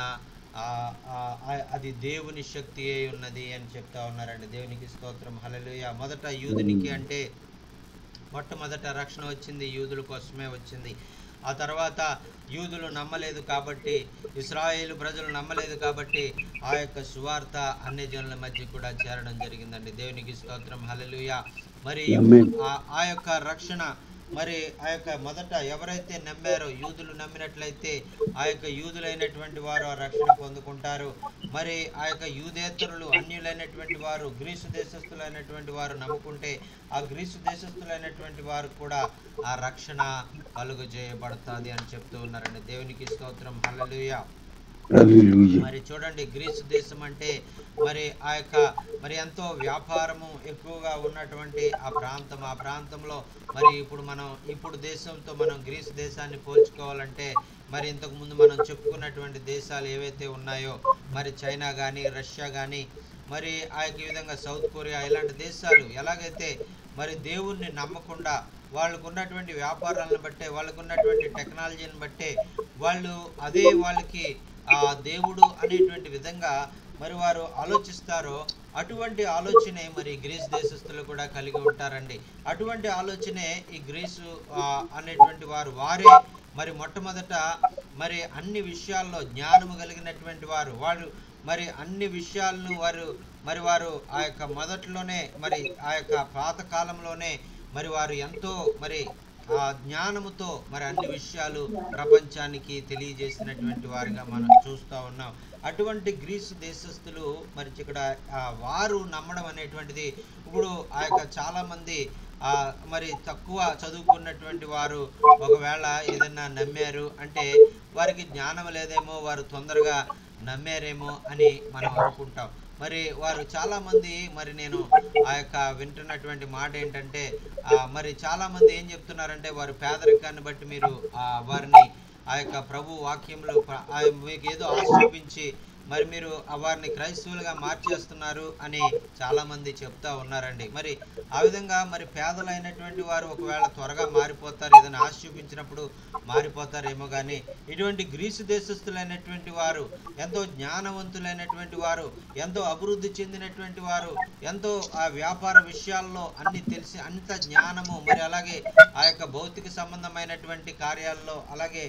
అది దేవుని శక్తి అయి ఉన్నది అని చెప్తా ఉన్నారండి. దేవునికి స్తోత్రం, హల్లెలూయా. మొదట యూదునికి అంటే మొట్టమొదట రక్షణ వచ్చింది యూదుల కోసమే వచ్చింది. ఆ తర్వాత యూదులు నమ్మలేదు కాబట్టి, ఇశ్రాయేలు ప్రజలు నమ్మలేదు కాబట్టి ఆ యొక్క సువార్త అన్ని జనుల మధ్య కూడా చేరడం జరిగిందండి. దేవునికి స్తోత్రం, హల్లెలూయా. మరి ఆ యొక్క రక్షణ మరి ఆ యొక్క మొదట ఎవరైతే నమ్మారో, యూదులు నమ్మినట్లయితే ఆ యొక్క యూదులైనటువంటి వారు ఆ రక్షణ పొందుకుంటారు. మరి ఆ యొక్క యూదేతరులు అన్యులైనటువంటి వారు, గ్రీసు దేశస్థులైనటువంటి వారు నమ్ముకుంటే ఆ గ్రీసు దేశస్థులైనటువంటి వారు కూడా ఆ రక్షణ కలుగజేయబడుతుంది అని చెప్తూ ఉన్నారండి. దేవునికి స్తోత్రం, హల్లెలూయా. మరి చూడండి, గ్రీసు దేశం అంటే మరి ఆ యొక్క మరి ఎంతో వ్యాపారము ఎక్కువగా ఉన్నటువంటి ఆ ప్రాంతంలో మరి ఇప్పుడు దేశంతో మనం గ్రీసు దేశాన్ని పోల్చుకోవాలంటే మరి ఇంతకు ముందు మనం చెప్పుకున్నటువంటి దేశాలు ఏవైతే ఉన్నాయో, మరి చైనా కానీ, రష్యా కానీ, మరి ఆ యొక్క విధంగా సౌత్ కొరియా, ఇలాంటి దేశాలు ఎలాగైతే మరి దేవుణ్ణి నమ్మకుండా వాళ్ళకు ఉన్నటువంటి వ్యాపారాలను బట్టే, వాళ్ళకు ఉన్నటువంటి టెక్నాలజీని బట్టే వాళ్ళు అదే వాళ్ళకి ఆ దేవుడు అనేటువంటి విధంగా మరి వారు ఆలోచిస్తారో, అటువంటి ఆలోచనే మరి గ్రీసు దేశస్తులు కూడా కలిగి ఉంటారండి. అటువంటి ఆలోచనే ఈ గ్రీసు అనేటువంటి వారే మరి మొట్టమొదట మరి అన్ని విషయాల్లో జ్ఞానము కలిగినటువంటి వారు మరి అన్ని విషయాలను వారు ఆ యొక్క మొదట్లోనే మరి ఆ యొక్క పాత కాలంలోనే మరి వారు ఎంతో మరి ఆ జ్ఞానముతో మరి అన్ని విషయాలు ప్రపంచానికి తెలియజేసినటువంటి వారిగా మనం చూస్తూ ఉన్నాం. అటువంటి గ్రీసు దేశస్తులు మరి ఇక్కడ వారు నమ్మడం అనేటువంటిది, ఇప్పుడు ఆ యొక్క చాలా మంది మరి తక్కువ చదువుకున్నటువంటి వారు ఒకవేళ ఏదైనా నమ్మారు అంటే వారికి జ్ఞానం లేదేమో, వారు తొందరగా నమ్మారేమో అని మనం అనుకుంటాం. మరి వారు చాలా మంది మరి నేను ఆ యొక్క వింటున్నటువంటి మాట ఏంటంటే మరి చాలా మంది ఏం చెప్తున్నారంటే, వారు పేదరికాన్ని బట్టి మీరు వారిని ఆ యొక్క ప్రభు వాక్యంలో మీకు ఏదో ఆశ చూపించి మరి మీరు వారిని క్రైస్తవులుగా మార్చేస్తున్నారు అని చాలామంది చెప్తా ఉన్నారండి. మరి ఆ విధంగా మరి పేదలైనటువంటి వారు ఒకవేళ త్వరగా మారిపోతారు, ఏదైనా ఆశ చూపించినప్పుడు మారిపోతారేమో, కానీ ఇటువంటి గ్రీసు దేశస్థులైనటువంటి వారు, ఎంతో జ్ఞానవంతులైనటువంటి వారు, ఎంతో అభివృద్ధి చెందినటువంటి వారు, ఎంతో ఆ వ్యాపార విషయాల్లో అన్ని తెలిసి అంత జ్ఞానము, మరి అలాగే ఆ యొక్క భౌతిక సంబంధమైనటువంటి కార్యాల్లో, అలాగే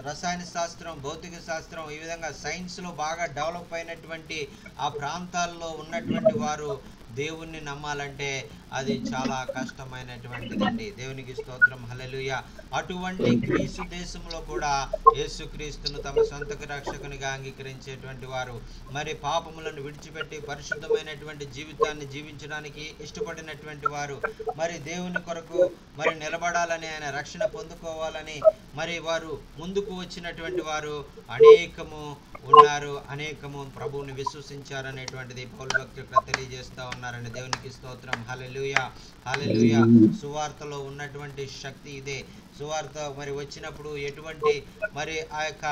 రసాయన శాస్త్రం, భౌతిక శాస్త్రం, ఈ విధంగా సైన్స్లో బాగా డెవలప్ అయినటువంటి ఆ ప్రాంతాల్లో ఉన్నటువంటి వారు దేవుణ్ణి నమ్మాలంటే అది చాలా కష్టమైనటువంటిదండి. దేవునికి స్తోత్రం, హల్లెలూయా. అటువంటి గ్రీసు దేశంలో కూడా యేసుక్రీస్తును తమ సొంత రక్షకునిగా అంగీకరించేటువంటి వారు, మరి పాపములను విడిచిపెట్టి పరిశుద్ధమైనటువంటి జీవితాన్ని జీవించడానికి ఇష్టపడినటువంటి వారు, మరి దేవుని కొరకు మరి నిలబడాలని, ఆయన రక్షణ పొందుకోవాలని మరి వారు ముందుకు వచ్చినటువంటి వారు అనేకము ఉన్నారు. అనేకము ప్రభువుని విశ్వసించారనేటువంటిది పౌలు భక్తుడు తెలియజేస్తా ఉన్నారని. దేవునికి స్తోత్రం, హల్లెలూయా, హల్లెలూయా. సువార్తలో ఉన్నటువంటి శక్తి ఇదే. సువార్త మరి వచ్చినప్పుడు ఎటువంటి మరి ఆ యొక్క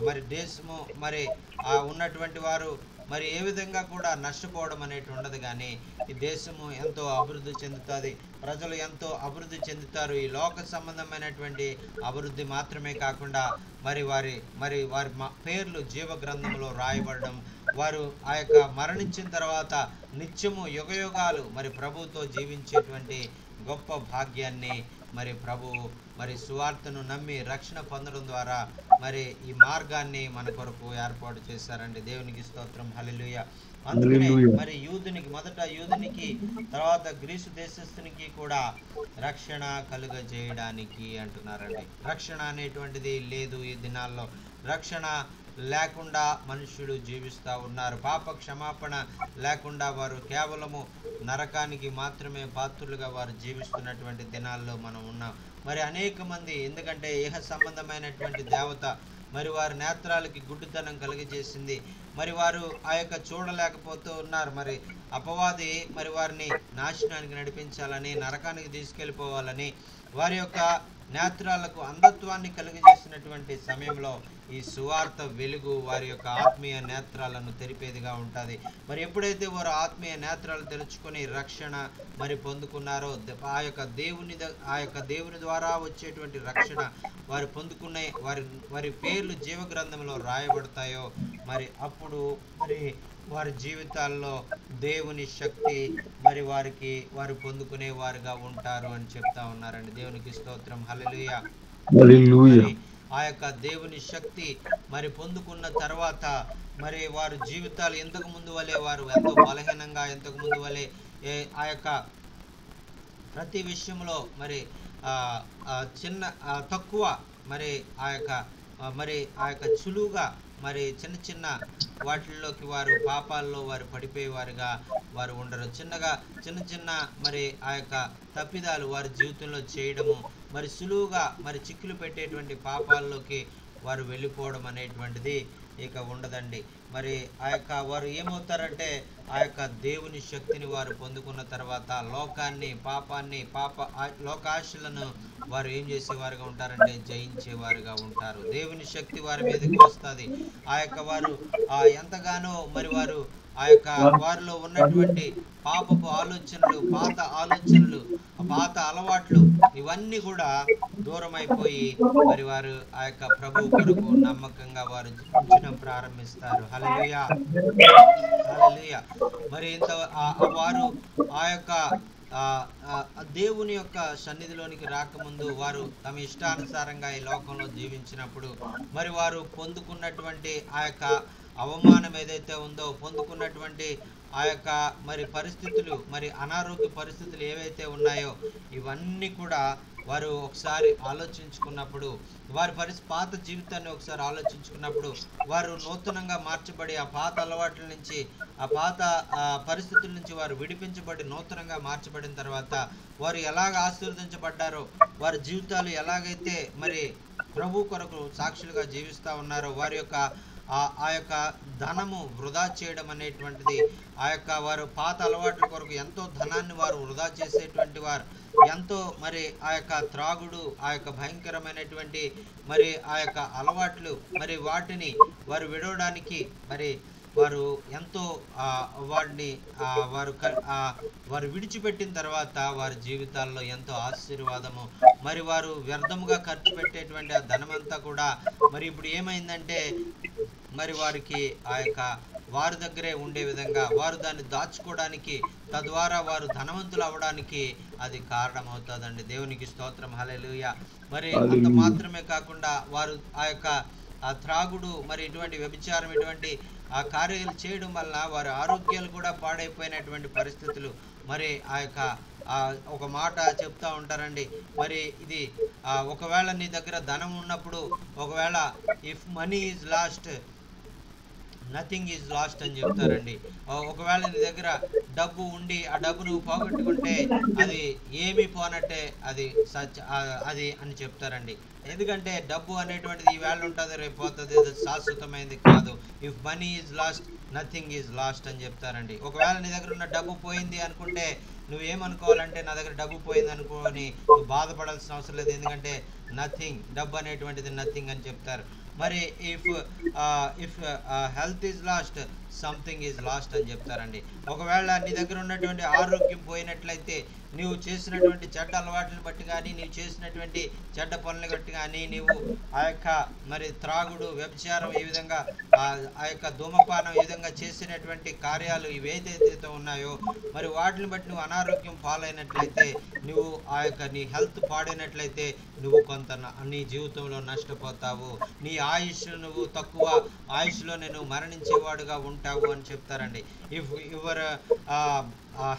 మరి దేశము మరి ఉన్నటువంటి వారు మరి ఏ విధంగా కూడా నష్టపోవడం అనేటి ఉండదు, కానీ ఈ దేశము ఎంతో అభివృద్ధి చెందుతుంది, ప్రజలు ఎంతో అభివృద్ధి చెందుతారు. ఈ లోక సంబంధమైనటువంటి అభివృద్ధి మాత్రమే కాకుండా మరి వారి పేర్లు జీవ గ్రంథంలో రాయబడడం, వారు ఆ యొక్క మరణించిన తర్వాత నిత్యము యుగయుగాలు మరి ప్రభువుతో జీవించేటువంటి గొప్ప భాగ్యాన్ని మరి ప్రభువు మరి సువార్తను నమ్మి రక్షణ పొందడం ద్వారా మరి ఈ మార్గాన్ని మన కొరకు ఏర్పాటు చేశారండి. దేవునికి స్తోత్రం, హల్లెలూయా. అందుకనే మరి మొదట యూదునికి, తర్వాత గ్రీసు దేశస్థునికి కూడా రక్షణ కలుగజేయడానికి అంటున్నారండి. రక్షణ అనేటువంటిది లేదు ఈ దినాల్లో. రక్షణ లేకుండా మనుష్యుడు జీవిస్తూ ఉన్నారు. పాప క్షమాపణ లేకుండా వారు కేవలము నరకానికి మాత్రమే పాత్రులుగా వారు జీవిస్తున్నటువంటి దినాల్లో మనం ఉన్నాం. మరి అనేక మంది, ఎందుకంటే ఇహ సంబంధమైనటువంటి దేవత మరి వారి నేత్రాలకి గుడ్డితనం కలిగజేసింది. మరి వారు ఆ యొక్క చూడలేకపోతూ ఉన్నారు. మరి అపవాది మరి వారిని నాశనానికి నడిపించాలని, నరకానికి తీసుకెళ్ళిపోవాలని వారి యొక్క నేత్రాలకు అంధత్వాన్ని కలిగజేసినటువంటి సమయంలో ఈ సువార్త వెలుగు వారి యొక్క ఆత్మీయ నేత్రాలను తెరిపేదిగా ఉంటుంది. మరి ఎప్పుడైతే వారు ఆత్మీయ నేత్రాలు తెరుచుకొని రక్షణ మరి పొందుకున్నారో, ఆ యొక్క దేవుని ద్వారా వచ్చేటువంటి రక్షణ వారు పొందుకునే వారి పేర్లు జీవ గ్రంథంలో రాయబడతాయో, మరి అప్పుడు మరి వారి జీవితాల్లో దేవుని శక్తి మరి వారు పొందుకునే వారుగా ఉంటారు అని చెప్తా ఉన్నారండి. దేవునికి స్తోత్రం, హల్లెలూయా. ఆ యొక్క దేవుని శక్తి మరి పొందుకున్న తర్వాత మరి వారి జీవితాలు ఇంతకు ముందు వలె వారు ఎంతో బలహీనంగా, ఇంతకు ముందు వలె ఆ యొక్క ప్రతి విషయంలో మరి తక్కువ మరి ఆ యొక్క చులువుగా మరి చిన్న వాటిల్లోకి వారు పాపాల్లో వారు పడిపోయేవారుగా వారు ఉండరు. చిన్న మరి ఆ యొక్క తప్పిదాలు వారి జీవితంలో చేయడము, మరి సులువుగా మరి చిక్కులు పెట్టేటువంటి పాపాల్లోకి వారు వెళ్ళిపోవడం అనేటువంటిది ఇక ఉండదండి. మరి ఆ యొక్క వారు ఏమవుతారంటే ఆ యొక్క దేవుని శక్తిని వారు పొందుకున్న తర్వాత లోకాన్ని, పాపాన్ని, లోకాశలను వారు ఏం చేసేవారుగా ఉంటారంటే జయించేవారుగా ఉంటారు. దేవుని శక్తి వారి మీదకి వస్తుంది. ఆ యొక్క వారు ఎంతగానో మరి వారు ఆ యొక్క వారిలో ఉన్నటువంటి పాపపు ఆలోచనలు, పాత అలవాట్లు ఇవన్నీ కూడా దూరం అయిపోయి మరి వారు ఆ యొక్క ప్రభు కొరకు నమ్మకంగా వారు జీవించడం ప్రారంభిస్తారు. హల్లెలూయా, హల్లెలూయా. మరి వారు ఆ యొక్క దేవుని యొక్క సన్నిధిలోనికి రాకముందు వారు తమ ఇష్టానుసారంగా ఈ లోకంలో జీవించినప్పుడు మరి వారు పొందుకున్నటువంటి ఆ యొక్క అవమానం ఏదైతే ఉందో, పొందుకున్నటువంటి ఆ యొక్క మరి పరిస్థితులు, మరి అనారోగ్య పరిస్థితులు ఏవైతే ఉన్నాయో, ఇవన్నీ కూడా వారు ఒకసారి ఆలోచించుకున్నప్పుడు, వారి పాత జీవితాన్ని ఒకసారి ఆలోచించుకున్నప్పుడు వారు నూతనంగా మార్చబడి ఆ పాత అలవాట్ల నుంచి, ఆ పాత పరిస్థితుల నుంచి వారు విడిపించబడి నూతనంగా మార్చబడిన తర్వాత వారు ఎలాగ ఆశీర్వదించబడ్డారో, వారి జీవితాలు ఎలాగైతే మరి ప్రభు కొరకు సాక్షులుగా జీవిస్తూ ఉన్నారో, వారి యొక్క ఆ యొక్క ధనము వృధా చేయడం అనేటువంటిది, ఆ యొక్క వారు పాత అలవాట్ల కొరకు ఎంతో ధనాన్ని వారు వృధా చేసేటువంటి వారు, ఎంతో మరి ఆ యొక్క త్రాగుడు, ఆ యొక్క భయంకరమైనటువంటి మరి ఆ యొక్క అలవాట్లు, మరి వాటిని వారు విడవడానికి మరి వారు ఎంతో వాడిని వారు విడిచిపెట్టిన తర్వాత వారి జీవితాల్లో ఎంతో ఆశీర్వాదము, మరి వారు వ్యర్థముగా ఖర్చు పెట్టేటువంటి ఆ ధనమంతా కూడా మరి ఇప్పుడు ఏమైందంటే మరి వారికి ఆ యొక్క వారి దగ్గరే ఉండే విధంగా వారు దాన్ని దాచుకోవడానికి, తద్వారా వారు ధనవంతులు అవ్వడానికి అది కారణమవుతుందండి. దేవునికి స్తోత్రం, హల్లెలూయా. మరి అంత మాత్రమే కాకుండా వారు ఆ యొక్క ఆ త్రాగుడు, మరి ఇటువంటి వ్యభిచారం, ఇటువంటి ఆ కార్యాలు చేయడం వల్ల వారి ఆరోగ్యాలు కూడా పాడైపోయినటువంటి పరిస్థితులు. మరి ఆ యొక్క ఒక మాట చెప్తా ఉంటారండి, మరి ఇది ఒకవేళ నీ దగ్గర ధనం ఉన్నప్పుడు, ఒకవేళ if money is lost nothing is lost అని చెప్తారండి. ఒకవేళ నీ దగ్గర డబ్బు ఉండి ఆ డబ్బు నువ్వు పోగొట్టుకుంటే అది ఏమీ పోనట్టే, అది అని చెప్తారండి. ఎందుకంటే డబ్బు అనేటువంటిది ఈ వేళ ఉంటుంది, రేపు పోతుంది, అది శాశ్వతమైనది కాదు. If money is lost nothing is lost అని చెప్తారండి. ఒకవేళ నీ దగ్గర ఉన్న డబ్బు పోయింది అనుకుంటే నువ్వేమనుకోవాలంటే, నా దగ్గర డబ్బు పోయింది అనుకోని నువ్వు బాధపడాల్సిన అవసరం లేదు. ఎందుకంటే నథింగ్, డబ్బు అనేటువంటిది నథింగ్ అని చెప్తారు. మరి if health is lost something is lost అని చెప్తారండి. ఒకవేళ నీ దగ్గర ఉన్నటువంటి ఆరోగ్యం పోయినట్లయితే, నీవు చేసినటువంటి చెడ్డ అలవాట్లను బట్టి కానీ, నీవు చేసినటువంటి చెడ్డ పనులను బట్టి కానీ, నీవు ఆ యొక్క మరి త్రాగుడు, వ్యభిచారం, ఈ విధంగా ఆ యొక్క ధూమపానం, ఈ విధంగా చేసినటువంటి కార్యాలు ఇవేదైతే ఉన్నాయో, మరి వాటిని బట్టి నువ్వు అనారోగ్యం పాలైనట్లయితే, నువ్వు ఆ యొక్క నీ హెల్త్ పాడైనట్లయితే, నువ్వు కొంత నీ జీవితంలో నష్టపోతావు. నీ ఆయుష్ నువ్వు తక్కువ ఆయుష్లో నేను మరణించేవాడుగా ఉంటావు అని చెప్తారండి. If your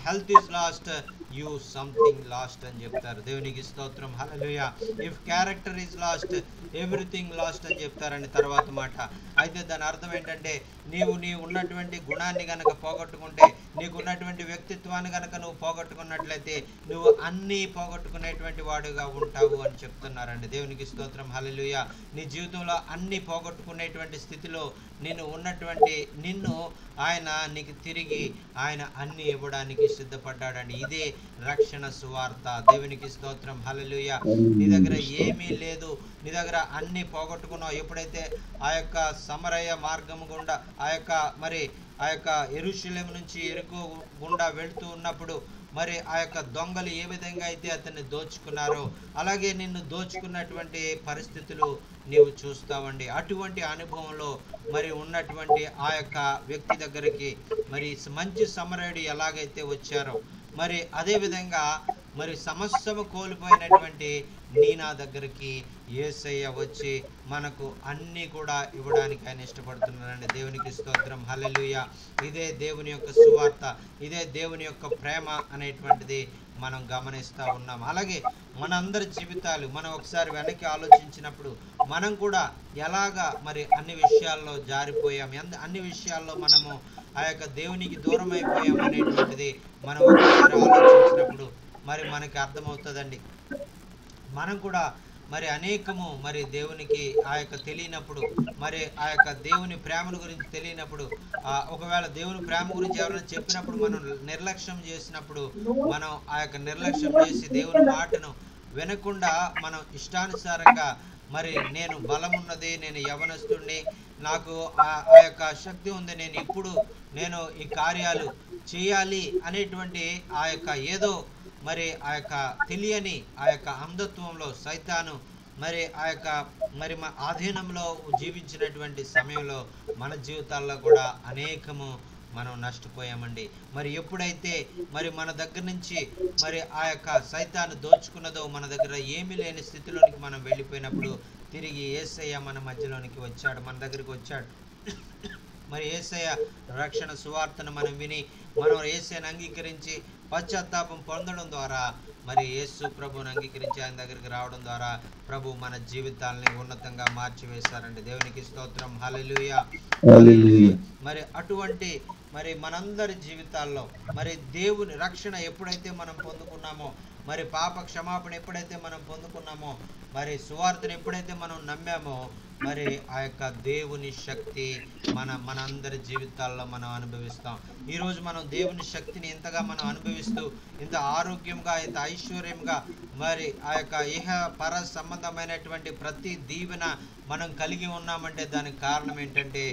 health is lost you something lost అని చెప్తారు. దేవునికి స్తోత్రం, హల్లెలూయా. If character is lost everything lost అని చెప్తారండి తర్వాత మాట. అయితే దాని అర్థం ఏంటంటే, నీవు ఉన్నటువంటి గుణాన్ని గనక పోగొట్టుకుంటే, నీకు ఉన్నటువంటి వ్యక్తిత్వాన్ని గనక నువ్వు పోగొట్టుకున్నట్లయితే, నువ్వు అన్నీ పోగొట్టుకునేటువంటి వాడుగా ఉంటావు అని చెప్తున్నారండి. దేవునికి స్తోత్రం, హల్లెలూయా. నీ జీవితంలో అన్నీ పోగొట్టుకునేటువంటి స్థితిలో నిన్ను ఆయన నీకు తిరిగి ఆయన అన్ని ఇవ్వడానికి సిద్ధపడ్డాడండి. ఇదే రక్షణ సువార్త. దేవునికి స్తోత్రం, హల్లెలూయా. నీ దగ్గర ఏమీ లేదు, నీ దగ్గర అన్ని పోగొట్టుకున్నావు. ఎప్పుడైతే ఆ యొక్క సమరయ మార్గం గుండా, ఆ యొక్క యెరూషలేము నుంచి యెరికో గుండా వెళ్తూ ఉన్నప్పుడు, మరి ఆ యొక్క దొంగలు ఏ విధంగా అయితే అతన్ని దోచుకున్నారో, అలాగే నిన్ను దోచుకున్నటువంటి పరిస్థితులు నీవు చూస్తావండి. అటువంటి అనుభవంలో మరి ఉన్నటువంటి ఆ యొక్క వ్యక్తి దగ్గరికి మరి మంచి సమరయుడు ఎలాగైతే వచ్చారో, మరి అదే విధంగా మరి సమస్తము కోల్పోయినటువంటి నా దగ్గరికి యేసయ్య వచ్చి మనకు అన్నీ కూడా ఇవ్వడానికి ఆయన ఇష్టపడుతున్నారండి. దేవునికి స్తోత్రం, హల్లెలూయా. ఇదే దేవుని యొక్క సువార్త, ఇదే దేవుని యొక్క ప్రేమ అనేటువంటిది మనం గమనిస్తూ ఉన్నాం. అలాగే మనందరి జీవితాలు మనం ఒకసారి వెనక్కి ఆలోచించినప్పుడు, మనం కూడా ఎలాగా మరి అన్ని విషయాల్లో జారిపోయాం, అన్ని విషయాల్లో మనము ఆ యొక్క దేవునికి దూరం అయిపోయాం అనేటువంటిది మనం ఒకసారి ఆలోచించినప్పుడు మరి మనకి అర్థమవుతుందండి. మనం కూడా మరి అనేకము మరి దేవునికి ఆ యొక్క తెలియనప్పుడు, మరి ఆ యొక్క దేవుని ప్రేమను గురించి తెలియనప్పుడు, ఒకవేళ దేవుని ప్రేమ గురించి ఎవరైనా చెప్పినప్పుడు మనం నిర్లక్ష్యం చేసినప్పుడు, మనం ఆ యొక్క నిర్లక్ష్యం చేసి దేవుని మాటను వినకుండా మనం ఇష్టానుసారంగా మరి నేను బలమున్నది, నేను యవనస్తుడిని, నాకు ఆ యొక్క శక్తి ఉంది, నేను ఈ కార్యాలు చేయాలి అనేటువంటి ఆ యొక్క ఏదో మరి ఆ యొక్క తెలియని ఆ యొక్క అంధత్వంలో సైతాను మరి ఆ యొక్క మరి మన ఆధీనంలో జీవించినటువంటి సమయంలో మన జీవితాల్లో కూడా అనేకము మనం నష్టపోయామండి. మరి ఎప్పుడైతే మరి మన దగ్గర నుంచి మరి ఆ యొక్క సైతాను దోచుకున్నదో, మన దగ్గర ఏమీ లేని స్థితిలోనికి మనం వెళ్ళిపోయినప్పుడు తిరిగి యేసయ్య మన మధ్యలోనికి వచ్చాడు, మన దగ్గరికి వచ్చాడు. మరి యేసయ్య రక్షణ సువార్తను మనం విని, మనం యేసయ్యను అంగీకరించి పశ్చాత్తాపం పొందడం ద్వారా, మరి యేసు ప్రభువుని అంగీకరించి ఆయన దగ్గరికి రావడం ద్వారా ప్రభు మన జీవితాలని ఉన్నతంగా మార్చివేశారండి. దేవునికి స్తోత్రం, హల్లెలూయా. మరి అటువంటి మరి మనందరి జీవితాల్లో మరి దేవుని రక్షణ ఎప్పుడైతే మనం పొందుకున్నామో, మరి పాప క్షమాపణ ఎప్పుడైతే మనం పొందుకున్నామో, మరి సువార్తను ఎప్పుడైతే మనం నమ్మామో, మరి ఆ యొక్క దేవుని శక్తి మనందరి జీవితాల్లో మనం అనుభవిస్తాం. ఈరోజు మనం దేవుని శక్తిని ఇంతగా మనం అనుభవిస్తూ ఇంత ఆరోగ్యంగా, ఇంత ఐశ్వర్యంగా, మరి ఆ యొక్క ఇహ పర సంబంధమైనటువంటి ప్రతి దీవెన మనం కలిగి ఉన్నామంటే దానికి కారణం ఏంటంటే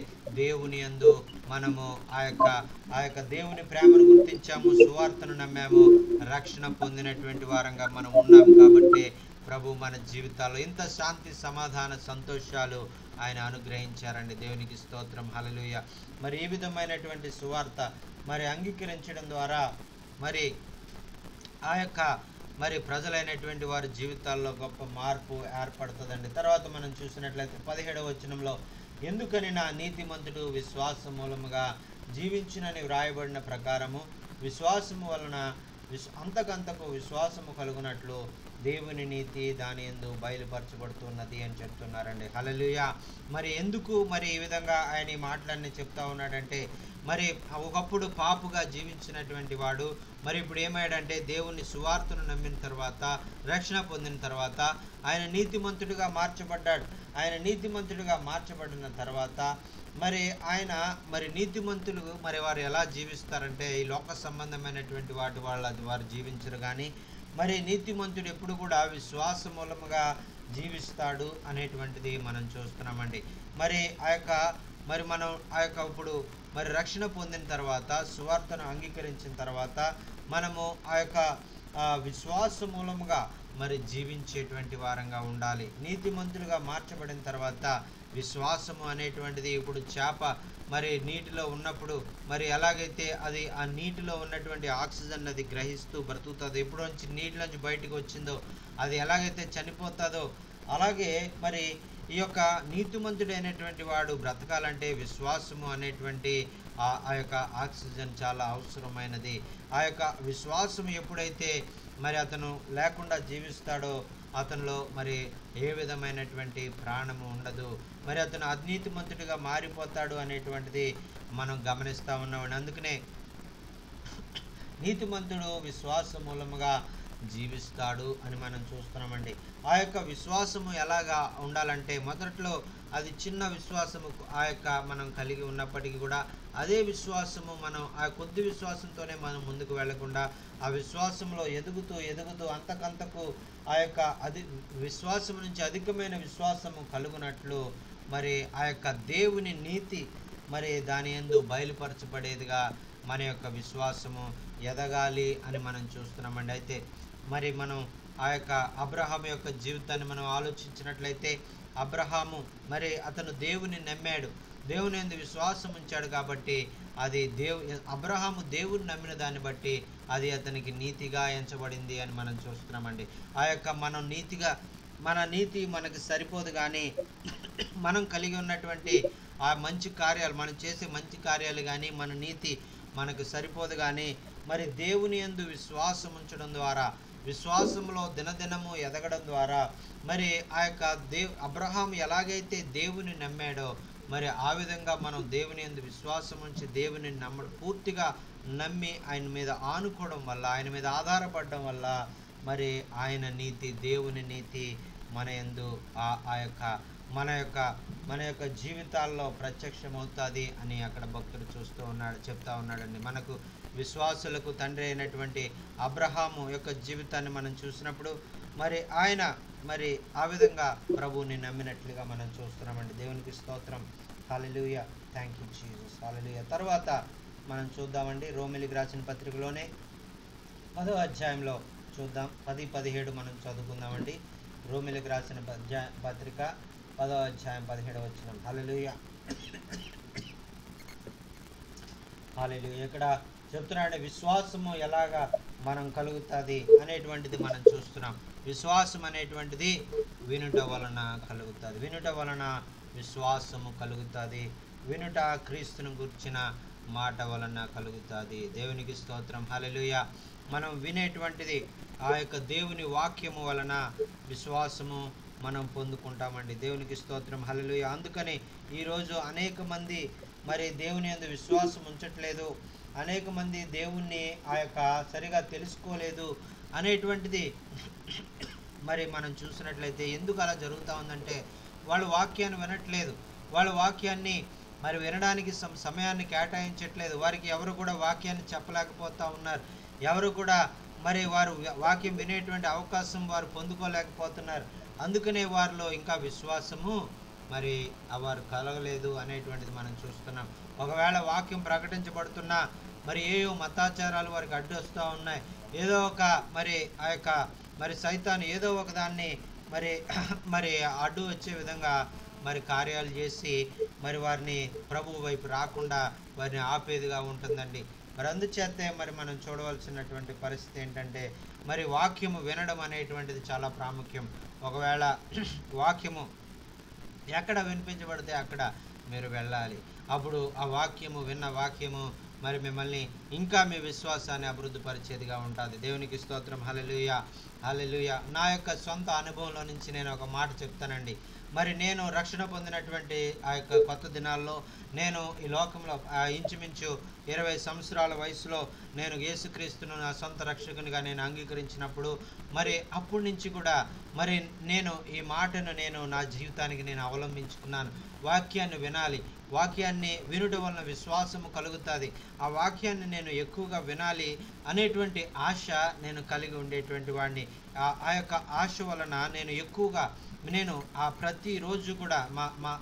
దేవుని యందు మనము ఆ యొక్క దేవుని ప్రేమను గుర్తించాము, సువార్తను నమ్మాము, రక్షణ పొందినటువంటి వారంగా మనం ఉన్నాము. కాబట్టి ప్రభు మన జీవితాల్లో ఇంత శాంతి, సమాధాన, సంతోషాలు ఆయన అనుగ్రహించారండి. దేవునికి స్తోత్రం, హల్లెలూయా. మరి ఈ విధమైనటువంటి సువార్త మరి అంగీకరించడం ద్వారా మరి ఆ యొక్క మరి ప్రజలైనటువంటి వారి జీవితాల్లో గొప్ప మార్పు ఏర్పడుతుందండి. తర్వాత మనం చూసినట్లయితే 17వ వచనంలో, ఎందుకని నా నీతిమంతుడు విశ్వాస మూలముగా జీవించునని వ్రాయబడిన ప్రకారము విశ్వాసము వలన అంతకంతకు విశ్వాసము కలుగునట్లు దేవుని నీతి దాని యందు బయలుపరచబడుతున్నది అని చెప్తున్నారండి. హల్లెలూయా. మరి ఎందుకు మరి ఈ విధంగా ఆయన ఈ మాటలన్నీ చెప్తా ఉన్నాడంటే, మరి ఒకప్పుడు పాపుగా జీవించినటువంటి వాడు మరి ఇప్పుడు ఏమయ్యాడంటే దేవుని సువార్తను నమ్మిన తర్వాత, రక్షణ పొందిన తర్వాత ఆయన నీతిమంతుడిగా మార్చబడ్డాడు. ఆయన నీతిమంతుడిగా మార్చబడిన తర్వాత మరి ఆయన మరి నీతిమంతులు మరి వారు ఎలా జీవిస్తారంటే ఈ లోక సంబంధమైనటువంటి వారు జీవించరు. కానీ మరి నీతిమంతుడు ఎప్పుడు కూడా విశ్వాస మూలముగా జీవిస్తాడు అనేటువంటిది మనం చూస్తున్నామండి. మరి మనం ఇప్పుడు మరి రక్షణ పొందిన తర్వాత, సువార్తను అంగీకరించిన తర్వాత మనము విశ్వాస మూలముగా మరి జీవించేటువంటి వారంగా ఉండాలి. నీతిమంతులుగా మార్చబడిన తర్వాత విశ్వాసము అనేటువంటిది, ఇప్పుడు చేప మరి నీటిలో ఉన్నప్పుడు మరి ఎలాగైతే అది ఆ నీటిలో ఉన్నటువంటి ఆక్సిజన్ అది గ్రహిస్తూ బ్రతుకుతుందో, ఎప్పుడు నుంచి నీటిలోంచి బయటకు వచ్చిందో అది ఎలాగైతే చనిపోతుందో, అలాగే మరి ఈ యొక్క నీతిమంతుడైనటువంటి వాడు బ్రతకాలంటే విశ్వాసము అనేటువంటి ఆ యొక్క ఆక్సిజన్ చాలా అవసరమైనది. ఆ యొక్క విశ్వాసం ఎప్పుడైతే మరి అతను లేకుండా జీవిస్తాడో అతనిలో మరి ఏ విధమైనటువంటి ప్రాణము ఉండదు, మరి అతను అనీతిమంతుడిగా మారిపోతాడు అనేటువంటిది మనం గమనిస్తూ ఉన్నామండి. అందుకనే నీతిమంతుడు విశ్వాస మూలముగా జీవిస్తాడు అని మనం చూస్తున్నామండి. ఆ యొక్క విశ్వాసము ఎలాగా ఉండాలంటే, మొదట్లో అది చిన్న విశ్వాసము మనం కలిగి ఉన్నప్పటికీ కూడా అదే విశ్వాసము మనం ఆ కొద్ది విశ్వాసంతోనే మనం ముందుకు వెళ్లకుండా ఆ విశ్వాసంలో ఎదుగుతూ అంతకంతకు ఆ యొక్క విశ్వాసం నుంచి అధికమైన విశ్వాసము కలుగునట్లు మరి ఆ యొక్క దేవుని నీతి మరి దాని యందు బయలుపరచబడేదిగా మన యొక్క విశ్వాసము ఎదగాలి అని మనం చూస్తున్నామండి. అయితే మరి మనం ఆ యొక్క అబ్రహాము యొక్క జీవితాన్ని మనం ఆలోచించినట్లయితే, అబ్రహాము మరి అతను దేవుని నమ్మాడు, దేవుని యందు విశ్వాసం ఉంచాడు. కాబట్టి అది అబ్రహాము దేవుని నమ్మిన దాన్ని బట్టి అది అతనికి నీతిగా ఎంచబడింది అని మనం చూస్తున్నామండి. ఆ యొక్క మన నీతి మనకి సరిపోదు, కానీ మనం కలిగి ఉన్నటువంటి ఆ మంచి కార్యాలు, మనం చేసే మంచి కార్యాలు కానీ మన నీతి మనకు సరిపోదు. కానీ మరి దేవుని యందు విశ్వాసం ఉంచడం ద్వారా, విశ్వాసంలో దినదినము ఎదగడం ద్వారా మరి ఆ యొక్క అబ్రహాం ఎలాగైతే దేవుని నమ్మాడో మరి ఆ విధంగా మనం దేవుని యందు విశ్వాసం ఉంచి దేవుని పూర్తిగా నమ్మి ఆయన మీద ఆనుకోవడం వల్ల, ఆయన మీద ఆధారపడడం వల్ల మరి ఆయన నీతి, దేవుని నీతి మన యందు మన యొక్క జీవితాల్లో ప్రత్యక్షమవుతుంది అని అక్కడ భక్తుడు చెప్తా ఉన్నాడండి. మనకు విశ్వాసులకు తండ్రి అయినటువంటి అబ్రహాము యొక్క జీవితాన్ని మనం చూసినప్పుడు మరి ఆయన మరి ఆ విధంగా ప్రభువుని నమ్మినట్లుగా మనం చూస్తున్నామండి. దేవునికి స్తోత్రం, హల్లెలూయా. థ్యాంక్ యూ జీసస్, హల్లెలూయా. తర్వాత మనం చూద్దామండి, రోమిలికి రాసిన పత్రికలోనే 10వ అధ్యాయంలో చూద్దాం. 10-17 మనం చదువుకుందామండి. రోమిలికి రాసిన పత్రిక 10వ అధ్యాయం 17వ వచనం. హల్లెలూయా, హల్లెలూయా. ఇక్కడ చెప్తున్నాడు విశ్వాసము ఎలాగా మనం కలుగుతుంది అనేటువంటిది మనం చూస్తున్నాం. విశ్వాసం అనేటువంటిది వినుట వలన కలుగుతుంది, వినుట వలన విశ్వాసము కలుగుతుంది, వినుట క్రీస్తును గుర్చిన మాట వలన కలుగుతుంది. దేవునికి స్తోత్రం, హల్లెలూయా. మనం వినేటువంటిది ఆ యొక్క దేవుని వాక్యము వలన విశ్వాసము మనం పొందుకుంటామండి. దేవునికి స్తోత్రం, హల్లెలూయా. అందుకని ఈరోజు అనేక మంది మరి దేవుని యందు విశ్వాసం ఉంచట్లేదు, అనేక మంది దేవుణ్ణి సరిగా తెలుసుకోలేదు అనేటువంటిది మరి మనం చూసినట్లయితే ఎందుకు అలా జరుగుతూ ఉందంటే, వాళ్ళు వాక్యాన్ని వినట్లేదు, వాళ్ళు వాక్యాన్ని మరి వినడానికి సమయాన్ని కేటాయించట్లేదు. వారికి ఎవరు కూడా వాక్యాన్ని చెప్పలేకపోతూ ఉన్నారు. ఎవరు కూడా మరి వారు వాక్యం వినేటువంటి అవకాశం వారు పొందుకోలేకపోతున్నారు. అందుకనే వారిలో ఇంకా విశ్వాసము మరి వారు కలగలేదు అనేటువంటిది మనం చూస్తున్నాం. ఒకవేళ వాక్యం ప్రకటించబడుతున్నా మరి ఏయో మతాచారాలు వారికి అడ్డు వస్తూ ఉన్నాయి. ఏదో ఒక మరి ఆ యొక్క మరి సైతాను ఏదో ఒక దాన్ని మరి మరి అడ్డు వచ్చే విధంగా మరి కార్యాలు చేసి మరి వారిని ప్రభువు వైపు రాకుండా వారిని ఆపేదిగా ఉంటుందండి. మరి అందుచేతే మరి మనం చూడవలసినటువంటి పరిస్థితి ఏంటంటే మరి వాక్యము వినడం అనేటువంటిది చాలా ప్రాముఖ్యం. ఒకవేళ వాక్యము ఎక్కడ వినిపించబడితే అక్కడ మీరు వెళ్ళాలి. అప్పుడు ఆ వాక్యము విన్న వాక్యము మరి మిమ్మల్ని ఇంకా మీ విశ్వాసాన్ని అభివృద్ధి పరిచేదిగా ఉంటుంది. దేవునికి స్తోత్రం. హల్లెలూయా, హల్లెలూయా. నా యొక్క సొంత అనుభవంలో నుంచి నేను ఒక మాట చెప్తానండి. మరి నేను రక్షణ పొందినటువంటి ఆ యొక్క కొత్త దినాల్లో నేను ఈ లోకంలో ఇంచుమించు 20 సంవత్సరాల వయసులో నేను యేసుక్రీస్తును నా సొంత రక్షకునిగా నేను అంగీకరించినప్పుడు మరి అప్పటి నుంచి కూడా మరి నేను ఈ మాటను నేను నా జీవితానికి నేను అవలంబించుకున్నాను. వాక్యాన్ని వినాలి, వాక్యాన్ని వినడం వలన విశ్వాసము కలుగుతుంది. ఆ వాక్యాన్ని నేను ఎక్కువగా వినాలి అనేటువంటి ఆశ నేను కలిగి ఉండేటువంటి వాడిని. ఆ యొక్క ఆశ వలన నేను ఎక్కువగా నేను ప్రతిరోజు కూడా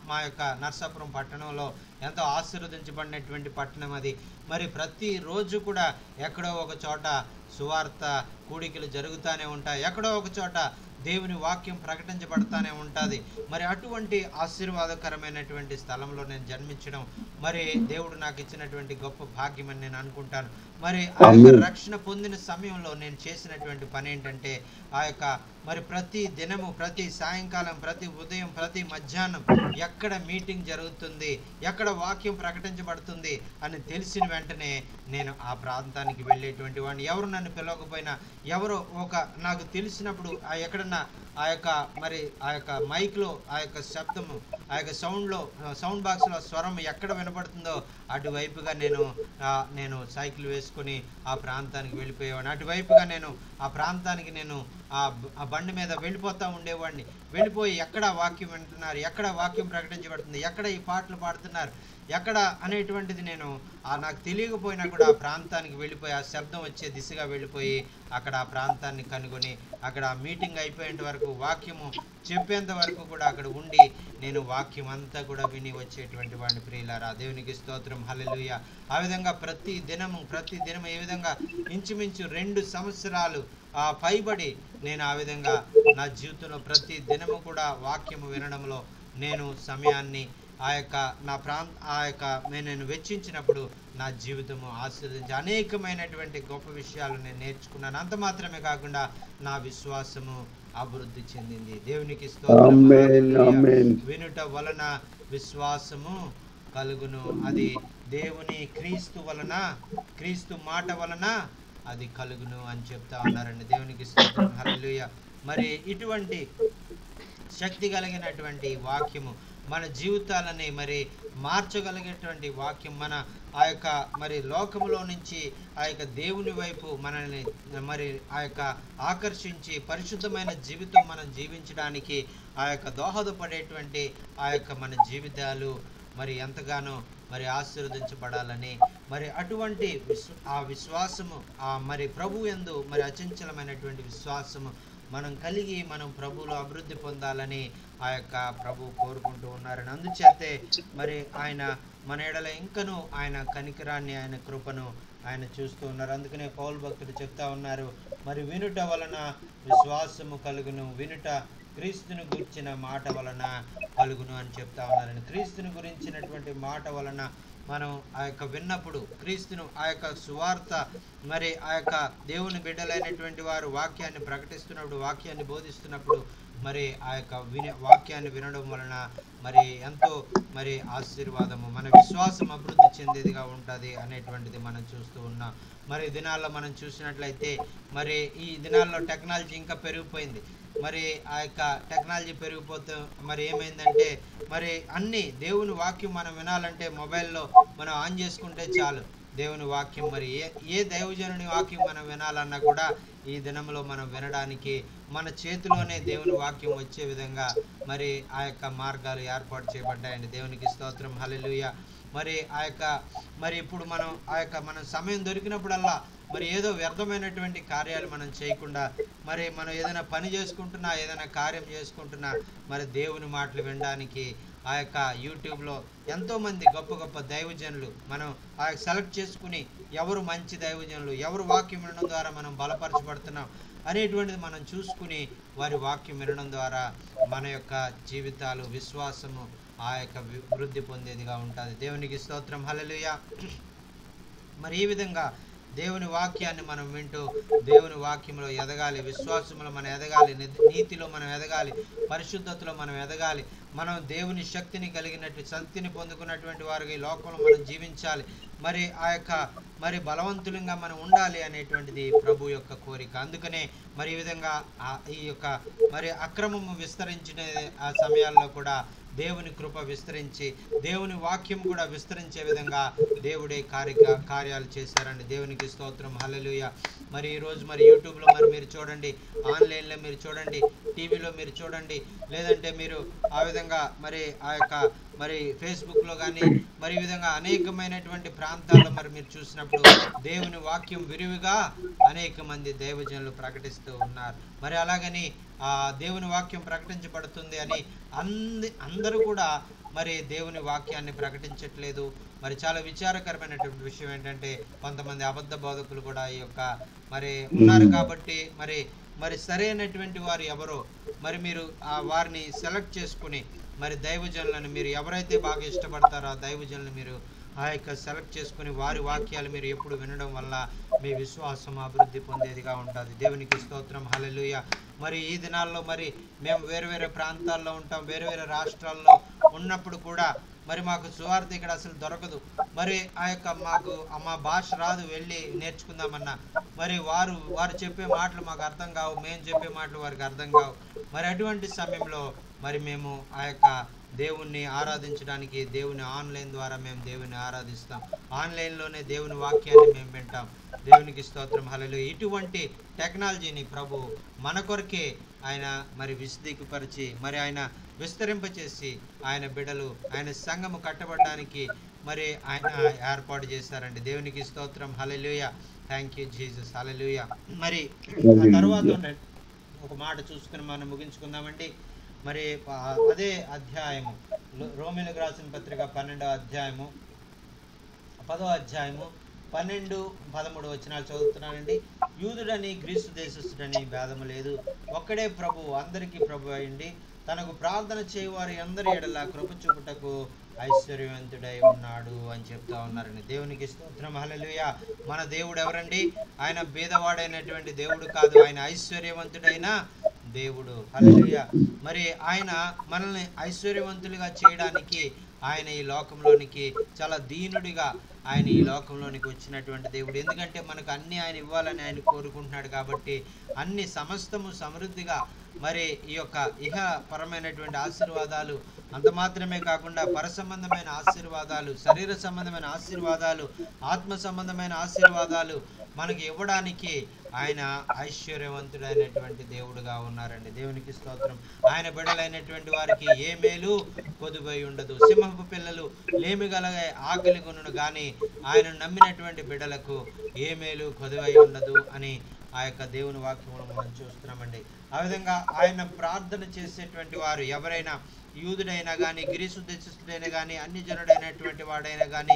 మా యొక్క నర్సాపురం పట్టణంలో ఎంతో ఆశీర్వదించబడినటువంటి పట్టణం అది. మరి ప్రతిరోజు కూడా ఎక్కడో ఒక చోట సువార్త కూడికలు జరుగుతూనే ఉంటాయి, ఎక్కడో ఒక చోట దేవుని వాక్యం ప్రకటించబడతానే ఉంటుంది. మరి అటువంటి ఆశీర్వాదకరమైనటువంటి స్థలంలో నేను జన్మించడం మరి దేవుడు నాకు ఇచ్చినటువంటి గొప్ప భాగ్యం అని నేను అనుకుంటాను. మరి ఆ యొక్క రక్షణ పొందిన సమయంలో నేను చేసినటువంటి పని ఏంటంటే ఆ యొక్క మరి ప్రతి దినము, ప్రతి సాయంకాలం, ప్రతి ఉదయం, ప్రతి మధ్యాహ్నం ఎక్కడ మీటింగ్ జరుగుతుంది, ఎక్కడ వాక్యం ప్రకటించబడుతుంది అని తెలిసిన వెంటనే నేను ఆ ప్రాంతానికి వెళ్ళేటువంటి వాడిని. ఎవరు నన్ను పిలవకపోయినా, ఎవరో ఒక నాకు తెలిసినప్పుడు ఎక్కడన్నా ఆ యొక్క మరి ఆ యొక్క మైక్లో ఆ యొక్క శబ్దము, ఆ యొక్క సౌండ్ బాక్స్లో స్వరం ఎక్కడ వినపడుతుందో అటువైపుగా నేను సైకిల్ వేసుకొని ఆ ప్రాంతానికి వెళ్ళిపోయేవాడిని. అటువైపుగా నేను ఆ ప్రాంతానికి నేను ఆ బండి మీద వెళ్ళిపోతూ ఉండేవాడిని. వెళ్ళిపోయి ఎక్కడ వాక్యం వింటున్నారు, ఎక్కడ వాక్యం ప్రకటించబడుతుంది, ఎక్కడ ఈ పాటలు పాడుతున్నారు, ఎక్కడ అనేటువంటిది నేను నాకు తెలియకపోయినా కూడా ఆ ప్రాంతానికి వెళ్ళిపోయి ఆ శబ్దం వచ్చే దిశగా వెళ్ళిపోయి అక్కడ ఆ ప్రాంతాన్ని కనుగొని అక్కడ ఆ మీటింగ్ అయిపోయేంత వరకు, వాక్యము చెప్పేంత వరకు కూడా అక్కడ ఉండి నేను వాక్యం అంతా కూడా విని వచ్చేటువంటి వాడిని. ప్రియులారా, దేవునికి స్తోత్రం. హల్లెలూయా. ఆ విధంగా ప్రతి దినము ఏ విధంగా ఇంచుమించు 2 సంవత్సరాలు పైబడి నేను ఆ విధంగా నా జీవితంలో ప్రతి దినము కూడా వాక్యము వినడంలో నేను సమయాన్ని నేను వెచ్చించినప్పుడు నా జీవితము ఆశీర్వదించి అనేకమైనటువంటి గొప్ప విషయాలు నేను నేర్చుకున్నాను. అంత మాత్రమే కాకుండా నా విశ్వాసము అభివృద్ధి చెందింది. దేవునికి స్తోత్రం. వినుట వలన విశ్వాసము కలుగును, అది దేవుని క్రీస్తు మాట వలన అది కలుగును అని చెప్తా ఉన్నారండి. దేవునికి స్తోత్రం. హల్లెలూయా. మరి ఇటువంటి శక్తి కలిగినటువంటి వాక్యము మన జీవితాలని మరి మార్చగలిగేటువంటి వాక్యం, మన ఆ యొక్క మరి లోకములో నుంచి ఆ యొక్క దేవుని వైపు మనల్ని మరి ఆ యొక్క ఆకర్షించి పరిశుద్ధమైన జీవితం మనం జీవించడానికి ఆ యొక్క దోహదపడేటువంటి ఆ యొక్క మన జీవితాలు మరి ఎంతగానో మరి ఆశీర్వదించబడాలని మరి అటువంటి ఆ విశ్వాసము మరి ప్రభు యందు మరి అచంచలమైనటువంటి విశ్వాసము మనం కలిగి మనం ప్రభువులో అభివృద్ధి పొందాలని ఆ యొక్క ప్రభు కోరుకుంటూ ఉన్నారని, అందుచేతే మరి ఆయన మన ఎడల ఇంకను ఆయన కనికరాన్ని, ఆయన కృపను ఆయన చూస్తూ ఉన్నారు. అందుకనే పౌలు భక్తుడు చెప్తా ఉన్నారు, మరి వినుట వలన విశ్వాసము కలుగును, వినుట క్రీస్తుని గురించిన మాట వలన కలుగును అని చెప్తా ఉన్నారని. క్రీస్తుని గురించినటువంటి మాట వలన మనం ఆ యొక్క విన్నప్పుడు క్రీస్తును, ఆ యొక్క సువార్త మరి ఆ యొక్క దేవుని బిడ్డలైనటువంటి వారు వాక్యాన్ని ప్రకటిస్తున్నప్పుడు, వాక్యాన్ని బోధిస్తున్నప్పుడు మరి ఆ యొక్క వాక్యాన్ని వినడం వలన మరి ఎంతో మరి ఆశీర్వాదము, మన విశ్వాసం అభివృద్ధి చెందేదిగా ఉంటుంది అనేటువంటిది మనం చూస్తూ ఉన్నాం. మరి దినాల్లో మనం చూసినట్లయితే మరి ఈ దినాల్లో టెక్నాలజీ ఇంకా పెరిగిపోయింది. మరి ఆ యొక్క టెక్నాలజీ పెరిగిపోతే మరి ఏమైందంటే మరి అన్ని దేవుని వాక్యం మనం వినాలంటే మొబైల్లో మనం ఆన్ చేసుకుంటే చాలు, దేవుని వాక్యం మరి ఏ దైవజనుని వాక్యం మనం వినాలన్నా కూడా ఈ దినంలో మనం వినడానికి మన చేతిలోనే దేవుని వాక్యం వచ్చే విధంగా మరి ఆ యొక్క మార్గాలు ఏర్పాటు చేయబడ్డాయండి. దేవునికి స్తోత్రం, హల్లెలూయా. మరి ఆ యొక్క మరి ఇప్పుడు మనం సమయం దొరికినప్పుడల్లా మరి ఏదో వ్యర్థమైనటువంటి కార్యాలు మనం చేయకుండా మరి మనం ఏదైనా పని చేసుకుంటున్నా, ఏదైనా కార్యం చేసుకుంటున్నా మరి దేవుని మాటలు వినడానికి ఆ యొక్క యూట్యూబ్లో ఎంతోమంది గొప్ప గొప్ప దైవజనులు మనం సెలెక్ట్ చేసుకుని ఎవరు మంచి దైవజనులు, ఎవరు వాక్యం వినడం ద్వారా మనం బలపరచబడుతున్నాం అనేటువంటిది మనం చూసుకుని వారి వాక్యం వినడం ద్వారా మన యొక్క జీవితాలు, విశ్వాసము ఆ యొక్క వృద్ధి పొందేదిగా ఉంటుంది. దేవునికి స్తోత్రం, హల్లెలూయా. మరి ఈ విధంగా దేవుని వాక్యాన్ని మనం వింటూ దేవుని వాక్యంలో ఎదగాలి, విశ్వాసంలో మనం ఎదగాలి, నీతిలో మనం ఎదగాలి, పరిశుద్ధతలో మనం ఎదగాలి, మనం దేవుని శక్తిని కలిగినట్టు శక్తిని పొందుకున్నటువంటి వారికి ఈ లోకంలో మనం జీవించాలి, మరి ఆ యొక్క మరి బలవంతులంగా మనం ఉండాలి అనేటువంటిది ప్రభు యొక్క కోరిక. అందుకనే మరి ఈ విధంగా ఈ యొక్క మరి అక్రమము విస్తరించిన ఆ సమయాల్లో కూడా దేవుని కృప విస్తరించి దేవుని వాక్యం కూడా విస్తరించే విధంగా దేవుడే కార్యాలు చేశారండి. దేవునికి స్తోత్రం, హల్లెలూయా. మరి ఈరోజు మరి యూట్యూబ్లో మరి మీరు చూడండి, ఆన్లైన్లో మీరు చూడండి, టీవీలో మీరు చూడండి, లేదంటే మీరు ఆ విధంగా మరి ఆ యొక్క మరి ఫేస్బుక్లో కానీ మరి ఈ విధంగా అనేకమైనటువంటి ప్రాంతాల్లో మరి మీరు చూసినప్పుడు దేవుని వాక్యం విరివిగా అనేక మంది దైవజనులు ప్రకటిస్తూ ఉన్నారు. మరి అలాగని ఆ దేవుని వాక్యం ప్రకటించబడుతుంది అని అందరూ కూడా మరి దేవుని వాక్యాన్ని ప్రకటించట్లేదు. మరి చాలా విచారకరమైనటువంటి విషయం ఏంటంటే కొంతమంది అబద్ధ బోధకులు కూడా ఈ యొక్క మరి ఉన్నారు. కాబట్టి మరి సరైనటువంటి వారు ఎవరో మరి మీరు వారిని సెలెక్ట్ చేసుకుని మరి దైవజనులను మీరు ఎవరైతే బాగా ఇష్టపడతారో ఆ దైవజనులను మీరు ఆ యొక్క సెలెక్ట్ చేసుకుని వారి వాక్యాలు మీరు ఎప్పుడు వినడం వల్ల మీ విశ్వాసం అభివృద్ధి పొందేదిగా ఉంటుంది. దేవునికి స్తోత్రం, హల్లెలూయా. మరి ఈ దినాల్లో మరి మేము వేరు వేరే ప్రాంతాల్లో ఉంటాం, వేరు వేరే రాష్ట్రాల్లో ఉన్నప్పుడు కూడా మరి మాకు సువార్త ఇక్కడ అసలు దొరకదు. మరి ఆ యొక్క మా భాష రాదు, వెళ్ళి నేర్చుకుందామన్నా మరి వారు చెప్పే మాటలు మాకు అర్థం కావు, మేము చెప్పే మాటలు వారికి అర్థం కావు. మరి అటువంటి సమయంలో మరి మేము ఆ యొక్క దేవుణ్ణి ఆరాధించడానికి దేవుని ఆన్లైన్ ద్వారా మేము దేవుని ఆరాధిస్తాం, ఆన్లైన్లోనే దేవుని వాక్యాన్ని మేము వింటాం. దేవునికి స్తోత్రం, హల్లెలూయా. ఇటువంటి టెక్నాలజీని ప్రభు మన కొరకే ఆయన మరి విశదీకపరిచి మరి ఆయన విస్తరింపచేసి ఆయన బిడ్డలు ఆయన సంఘము కట్టబడడానికి మరి ఆయన ఏర్పాటు చేశారండి. దేవునికి స్తోత్రం, హల్లెలూయా. థ్యాంక్ యూ జీసస్, హల్లెలూయా. మరి ఆ తర్వాత ఒక మాట చూసుకుని మనం ముగించుకుందామండి. మరి అదే అధ్యాయము రోమీయులకు రాసిన పత్రిక 12వ అధ్యాయము 10వ అధ్యాయము 12-13 వచనాలు చదువుతున్నానండి. యూదుడని గ్రీసు దేశస్థుడని భేదము లేదు, ఒక్కడే ప్రభు, అందరికీ ప్రభు అయ్యండి, తనకు ప్రార్థన చేయవారి అందరి ఎడల కృప చూపుటకు ఐశ్వర్యవంతుడై ఉన్నాడు అని చెప్తా ఉన్నారండి. దేవునికి స్తోత్రం, హల్లెలూయా. మన దేవుడు ఎవరండి? ఆయన బీదవాడైనటువంటి దేవుడు కాదు, ఆయన ఐశ్వర్యవంతుడైన దేవుడు, హల్లెలూయా. మరి ఆయన మనల్ని ఐశ్వర్యవంతులుగా చేయడానికి ఆయన ఈ లోకంలోనికి చాలా దీనుడిగా ఆయన ఈ లోకంలోనికి వచ్చినటువంటి దేవుడు. ఎందుకంటే మనకు అన్ని ఆయన ఇవ్వాలని ఆయన కోరుకుంటున్నాడు. కాబట్టి అన్ని సమస్తము సమృద్ధిగా మరి ఈ యొక్క ఇహపరమైనటువంటి ఆశీర్వాదాలు అంత మాత్రమే కాకుండా పర సంబంధమైన ఆశీర్వాదాలు, శరీర సంబంధమైన ఆశీర్వాదాలు, ఆత్మ సంబంధమైన ఆశీర్వాదాలు మనకి ఇవ్వడానికి ఆయన ఐశ్వర్యవంతుడైనటువంటి దేవుడుగా ఉన్నారండి. దేవునికి స్తోత్రం. ఆయన బిడ్డలైనటువంటి వారికి ఏ మేలు కొదువై ఉండదు. సింహపు పిల్లలు లేమిగల ఆకలి కొనును కానీ ఆయన నమ్మినటువంటి బిడ్డలకు ఏ మేలు కొదువై ఉండదు అని ఆ యొక్క దేవుని వాక్యంలో మనం చూస్తున్నామండి. ఆ విధంగా ఆయన ప్రార్థన చేసేటువంటి వారు ఎవరైనా యూదుడైనా కానీ గ్రీసు దేశస్థుడైనా కానీ అన్ని జనుడైనటువంటి వాడైనా కానీ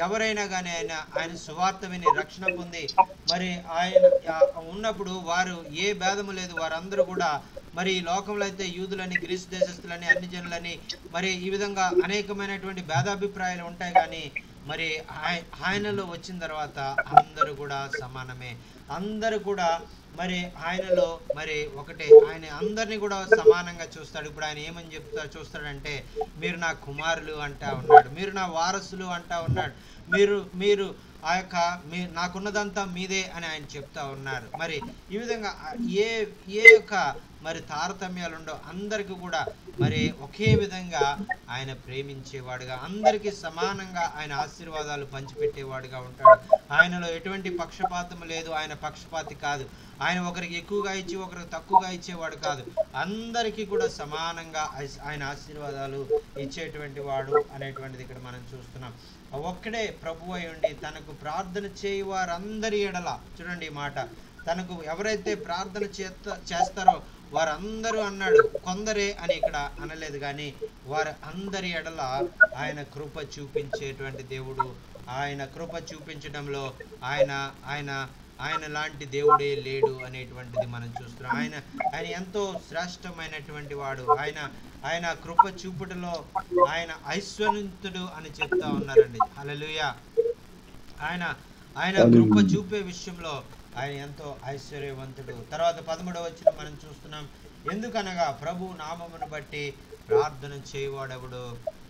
ఎవరైనా కానీ ఆయన సువార్త విని రక్షణ పొంది మరి ఆయన ఉన్నప్పుడు వారు ఏ భేదము లేదు, వారందరూ కూడా మరి ఈ లోకంలో అయితే యూదులని గ్రీసు దేశస్థులని అన్ని జనులని మరి ఈ విధంగా అనేకమైనటువంటి భేదాభిప్రాయాలు ఉంటాయి. కానీ మరి ఆయనలో వచ్చిన తర్వాత అందరూ కూడా సమానమే, అందరూ కూడా మరి ఆయనలో మరి ఒకటే, ఆయన అందరినీ కూడా సమానంగా చూస్తాడు. ఇప్పుడు ఆయన ఏమని చూస్తాడంటే మీరు నా కుమారులు అంటా ఉన్నాడు, మీరు నా వారసులు అంటా ఉన్నాడు, మీరు ఆ యొక్క నాకున్నదంతా మీదే అని ఆయన చెప్తా ఉన్నారు. మరి ఈ విధంగా ఏ ఏ యొక్క మరి తారతమ్యాలు ఉండవు, అందరికీ కూడా మరి ఒకే విధంగా ఆయన ప్రేమించేవాడుగా, అందరికీ సమానంగా ఆయన ఆశీర్వాదాలు పంచిపెట్టేవాడుగా ఉంటాడు. ఆయనలో ఎటువంటి పక్షపాతం లేదు, ఆయన పక్షపాతి కాదు. ఆయన ఒకరికి ఎక్కువగా ఇచ్చి ఒకరికి తక్కువగా ఇచ్చేవాడు కాదు, అందరికీ కూడా సమానంగా ఆయన ఆశీర్వాదాలు ఇచ్చేటువంటి వాడు అనేటువంటిది ఇక్కడ మనం చూస్తున్నాం. ఒక్కడే ప్రభు అయి ఉండి తనకు ప్రార్థన చేయి వారందరి ఎడల, చూడండి ఈ మాట, తనకు ఎవరైతే ప్రార్థన చేస్తారో వారందరూ అన్నాడు, కొందరే అని ఇక్కడ అనలేదు, కానీ వారి అందరి ఎడల ఆయన కృప చూపించేటువంటి దేవుడు. ఆయన కృప చూపించడంలో ఆయన ఆయన ఆయన లాంటి దేవుడే లేడు అనేటువంటిది మనం చూస్తున్నాం. ఆయన ఎంతో శ్రేష్టమైనటువంటి వాడు. ఆయన కృప చూపుటలో ఆయన ఐశ్వర్యవంతుడు అని చెప్తా ఉన్నారండి. హల్లెలూయా. ఆయన కృప చూపే విషయంలో ఆయన ఎంతో ఐశ్వర్యవంతుడు. తర్వాత 13వ వచనం మనం చూస్తున్నాం, ఎందుకనగా ప్రభు నామమును బట్టి ప్రార్థన చేయవాడెవడు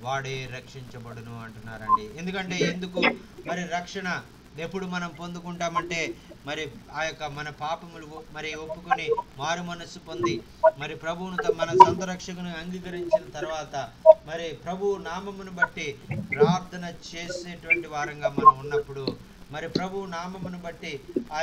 వాడే రక్షించబడును అంటున్నారండి. ఎందుకు మరి రక్షణ ఎప్పుడు మనం పొందుకుంటామంటే, మరి ఆ యొక్క మన పాపములు మరి ఒప్పుకొని మారు మనస్సు పొంది మరి ప్రభువును మన సొంత రక్షకుని అంగీకరించిన తర్వాత మరి ప్రభు నామమును బట్టి ప్రార్థన చేసేటువంటి వారంగా మనం ఉన్నప్పుడు, మరి ప్రభు నామమును బట్టి ఆ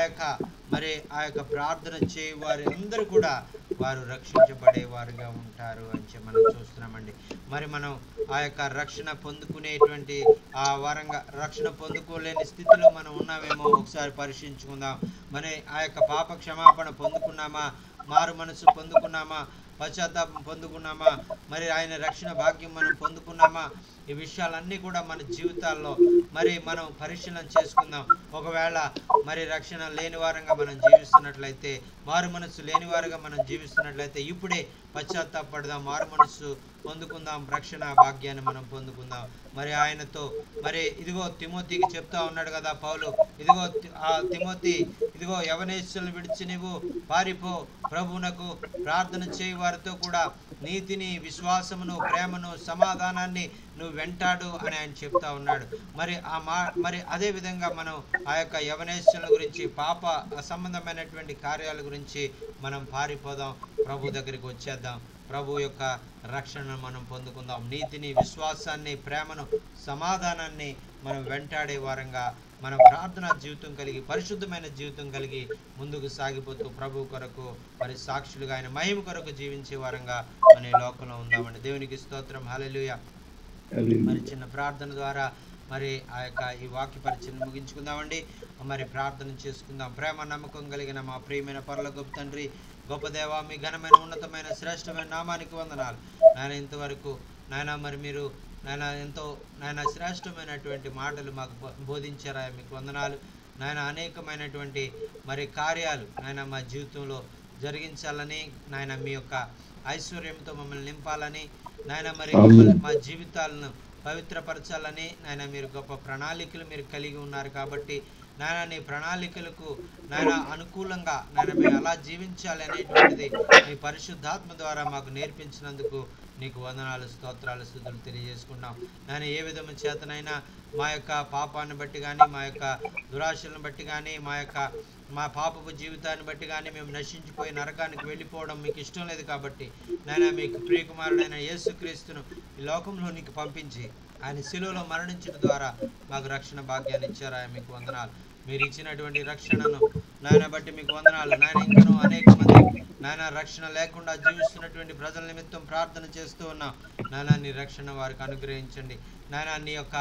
యొక్క ప్రార్థన చేయ వారి అందరూ కూడా వారు రక్షించబడేవారుగా ఉంటారు అని మనం చూస్తున్నామండి. మరి మనం ఆ యొక్క రక్షణ పొందుకునేటువంటి ఆ వారంగా రక్షణ పొందుకోలేని స్థితిలో మనం ఉన్నామేమో ఒకసారి పరిశీలించుకుందాం. మరి ఆ యొక్క పాప క్షమాపణ పొందుకున్నామా, మారు మనసు పొందుకున్నామా, పశ్చాత్తాపం పొందుకున్నామా, మరి ఆయన రక్షణ భాగ్యం మనం పొందుకున్నామా? ఈ విషయాలన్నీ కూడా మన జీవితాల్లో మరి మనం పరిశీలన చేసుకుందాం. ఒకవేళ మరి రక్షణ లేని వారంగా మనం జీవిస్తున్నట్లయితే, మారు మనస్సు లేని వారుగా మనం జీవిస్తున్నట్లయితే ఇప్పుడే పశ్చాత్తాపడదాం, మారు మనస్సు పొందుకుందాం, రక్షణ భాగ్యాన్ని మనం పొందుకుందాం. మరి ఆయనతో మరి ఇదిగో తిమోతికి చెప్తా ఉన్నాడు కదా పౌలు, ఇదిగో తిమోతి, ఇదిగో యవనేశ్వరులను విడిచి నీవు పారిపో, ప్రభువునకు ప్రార్థన చేయి వారితో కూడా నీతిని, విశ్వాసమును, ప్రేమను, సమాధానాన్ని నువ్వు వెంటాడు అని ఆయన చెప్తా ఉన్నాడు. మరి అదే విధంగా మనం ఆ యొక్క యవనేశ్వరుల గురించి, పాప సంబంధమైనటువంటి కార్యాల గురించి మనం పారిపోదాం, ప్రభు దగ్గరికి వచ్చేద్దాం, ప్రభు యొక్క రక్షణను మనం పొందుకుందాం, నీతిని, విశ్వాసాన్ని, ప్రేమను, సమాధానాన్ని మనం వెంటాడే వారంగా మనం ప్రార్థనా జీవితం కలిగి, పరిశుద్ధమైన జీవితం కలిగి ముందుకు సాగిపోతూ ప్రభు కొరకు మరి సాక్షులుగా ఆయన మహిమ కొరకు జీవించే వారంగా మన లోకంలో ఉందామండి. దేవునికి స్తోత్రం. హల్లెలూయా. మరి చిన్న ప్రార్థన ద్వారా మరి ఆ యొక్క ఈ వాక్య పరిచయం ముగించుకుందామండి. మరి ప్రార్థన చేసుకుందాం. ప్రేమ నమ్మకం కలిగిన మా ప్రియమైన పరలోకపు తండ్రి, గొప్ప దేవా, మీ ఘనమైన ఉన్నతమైన శ్రేష్టమైన నామానికి వందనాలు నాయన. ఇంతవరకు నాయన మరి మీరు నాయన ఎంతో నాయన శ్రేష్టమైనటువంటి మాటలు మాకు బోధించారా, మీకు వందనాలు నాయన. అనేకమైనటువంటి మరి కార్యాలు నాయన మా జీవితంలో జరిగించాలని నాయన, మీ యొక్క ఐశ్వర్యంతో మమ్మల్ని నింపాలని నాయన, మరి మా జీవితాలను పవిత్రపరచాలని నాయన మీరు గొప్ప ప్రణాళికలు మీరు కలిగి ఉన్నారు. కాబట్టి నాయన నీ ప్రణాళికలకు నాయన అనుకూలంగా నాయన మేము ఎలా జీవించాలి అనేటువంటిది మీ పరిశుద్ధాత్మ ద్వారా మాకు నేర్పించినందుకు నీకు వందనాలు, స్తోత్రాలు, స్తుతులు తెలియజేసుకున్నాం నాయన. ఏ విధము చేతనైనా మా యొక్క పాపాన్ని బట్టి కానీ, మా యొక్క దురాశలను బట్టి కానీ, మా పాపపు జీవితాన్ని బట్టి కానీ మేము నశించిపోయి నరకానికి వెళ్ళిపోవడం మీకు ఇష్టం లేదు. కాబట్టి నాయన మీకు ప్రియకుమారుడైన యేసుక్రీస్తును ఈ లోకంలో నీకు పంపించి ఆయన శిలువలో మరణించడం ద్వారా మాకు రక్షణ భాగ్యాన్ని ఇచ్చారు. ఆయన మీకు వందనాలు. మీరు ఇచ్చినటువంటి రక్షణను నాయన బట్టి మీకు వందనాలు నాయన. ఇంకనూ అనేక మంది నాయన రక్షణ లేకుండా జీవిస్తున్నటువంటి ప్రజల నిమిత్తం ప్రార్థన చేస్తూ ఉన్నాం నాయన. నీ రక్షణ వారికి అనుగ్రహించండి నాయన. నీ యొక్క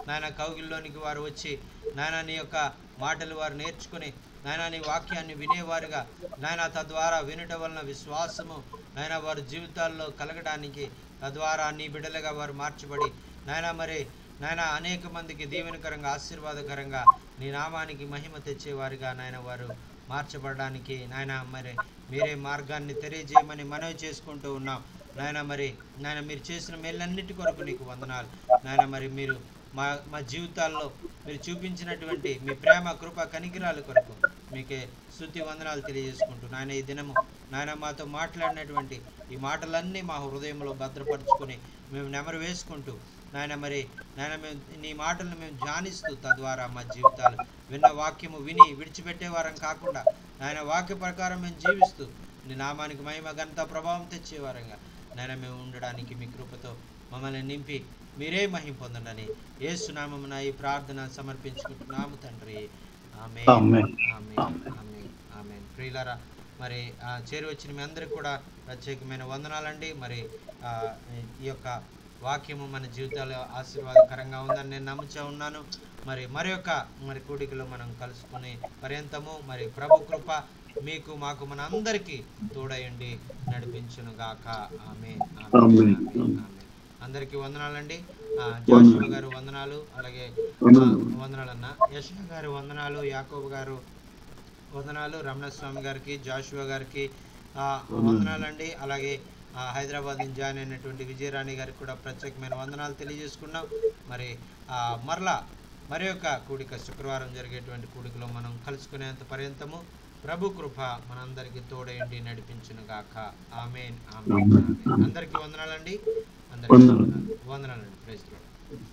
నాయన కౌగిల్లోనికి వారు వచ్చి నాయన నీ యొక్క మాటలు వారు నేర్చుకుని నాయన నీ వాక్యాన్ని వినేవారుగా నాయన, తద్వారా వినుట వలన విశ్వాసము నాయన వారి జీవితాల్లో కలగడానికి, తద్వారా నీ బిడ్డలుగా వారు మార్చబడి నాయన మరి నాయన అనేక మందికి దీవెనకరంగా, ఆశీర్వాదకరంగా నీ నామానికి మహిమ తెచ్చేవారుగా నాయన వారు మార్చబడడానికి నాయన మరి మీరే మార్గాన్ని తెలియజేయమని మనవి చేసుకుంటూ ఉన్నాం నాయన. మరి నాయన మీరు చేసిన మేలన్నిటి కొరకు నీకు వందనాలు నాయన. మరి మీరు మా జీవితాల్లో మీరు చూపించినటువంటి మీ ప్రేమ, కృప, కనికరాల కొరకు మీకే స్తుతి వందనాలు తెలియజేసుకుంటూ నాయన ఈ దినము నాయన మాతో మాట్లాడినటువంటి ఈ మాటలన్నీ మా హృదయంలో భద్రపరుచుకొని మేము నెమరు వేసుకుంటూ నాయన మరి నాయన మేము నీ మాటలను మేము ధ్యానిస్తూ తద్వారా మా జీవితాలు విన్న వాక్యము విని విడిచిపెట్టే వారం కాకుండా నాయన వాక్య ప్రకారం మేము జీవిస్తూ నీ నామానికి మహిమ ఘనత ప్రభావం తెచ్చేవారంగా నాయన మేము ఉండడానికి మీ కృపతో మమ్మల్ని నింపి మీరే మహిమ పొందండి. యేసు నామమున ఈ ప్రార్థన సమర్పించుకుంటున్నాము తండ్రి. ఆమేన్. ఆమేన్. ఆమేన్. ఆమేన్. ఆమేన్. ప్రియులారా, మరి చేరి వచ్చిన మీ అందరికీ కూడా ప్రత్యేకమైన వందనాలండి. మరి ఈ యొక్క వాక్యము మన జీవితాల్లో ఆశీర్వాదకరంగా ఉందని నేను నమ్ముచూ ఉన్నాను. మరి కూడికలో మనం కలుసుకునే పర్యంతము మరి ప్రభు కృప మీకు మాకు మన అందరికీ తోడయండి నడిపించును గాక. ఆమేన్. ఆమేన్. ఆమేన్. అందరికీ వందనాలండి. జాషువా గారు వందనాలు, అలాగే వందనాలన్న యెషయా గారు వందనాలు, యాకోబు గారు వందనాలు, రమణస్వామి గారికి, జాషువా గారికి వందనాలండి. అలాగే హైదరాబాద్ నుంచి జాయిన్ అయినటువంటి విజయరాణి గారికి కూడా ప్రత్యేకమైన వందనాలు తెలియజేసుకున్నాం. మరి యొక్క కూడిక శుక్రవారం జరిగేటువంటి కూడికలో మనం కలుసుకునేంత పర్యంతము ప్రభు కృప మనందరికీ తోడయండి నడిపించును గాక. ఆమేన్. ఆమేన్. అందరికీ వందనాలండి. అందరికీ వందనాలండి. Praise the lord.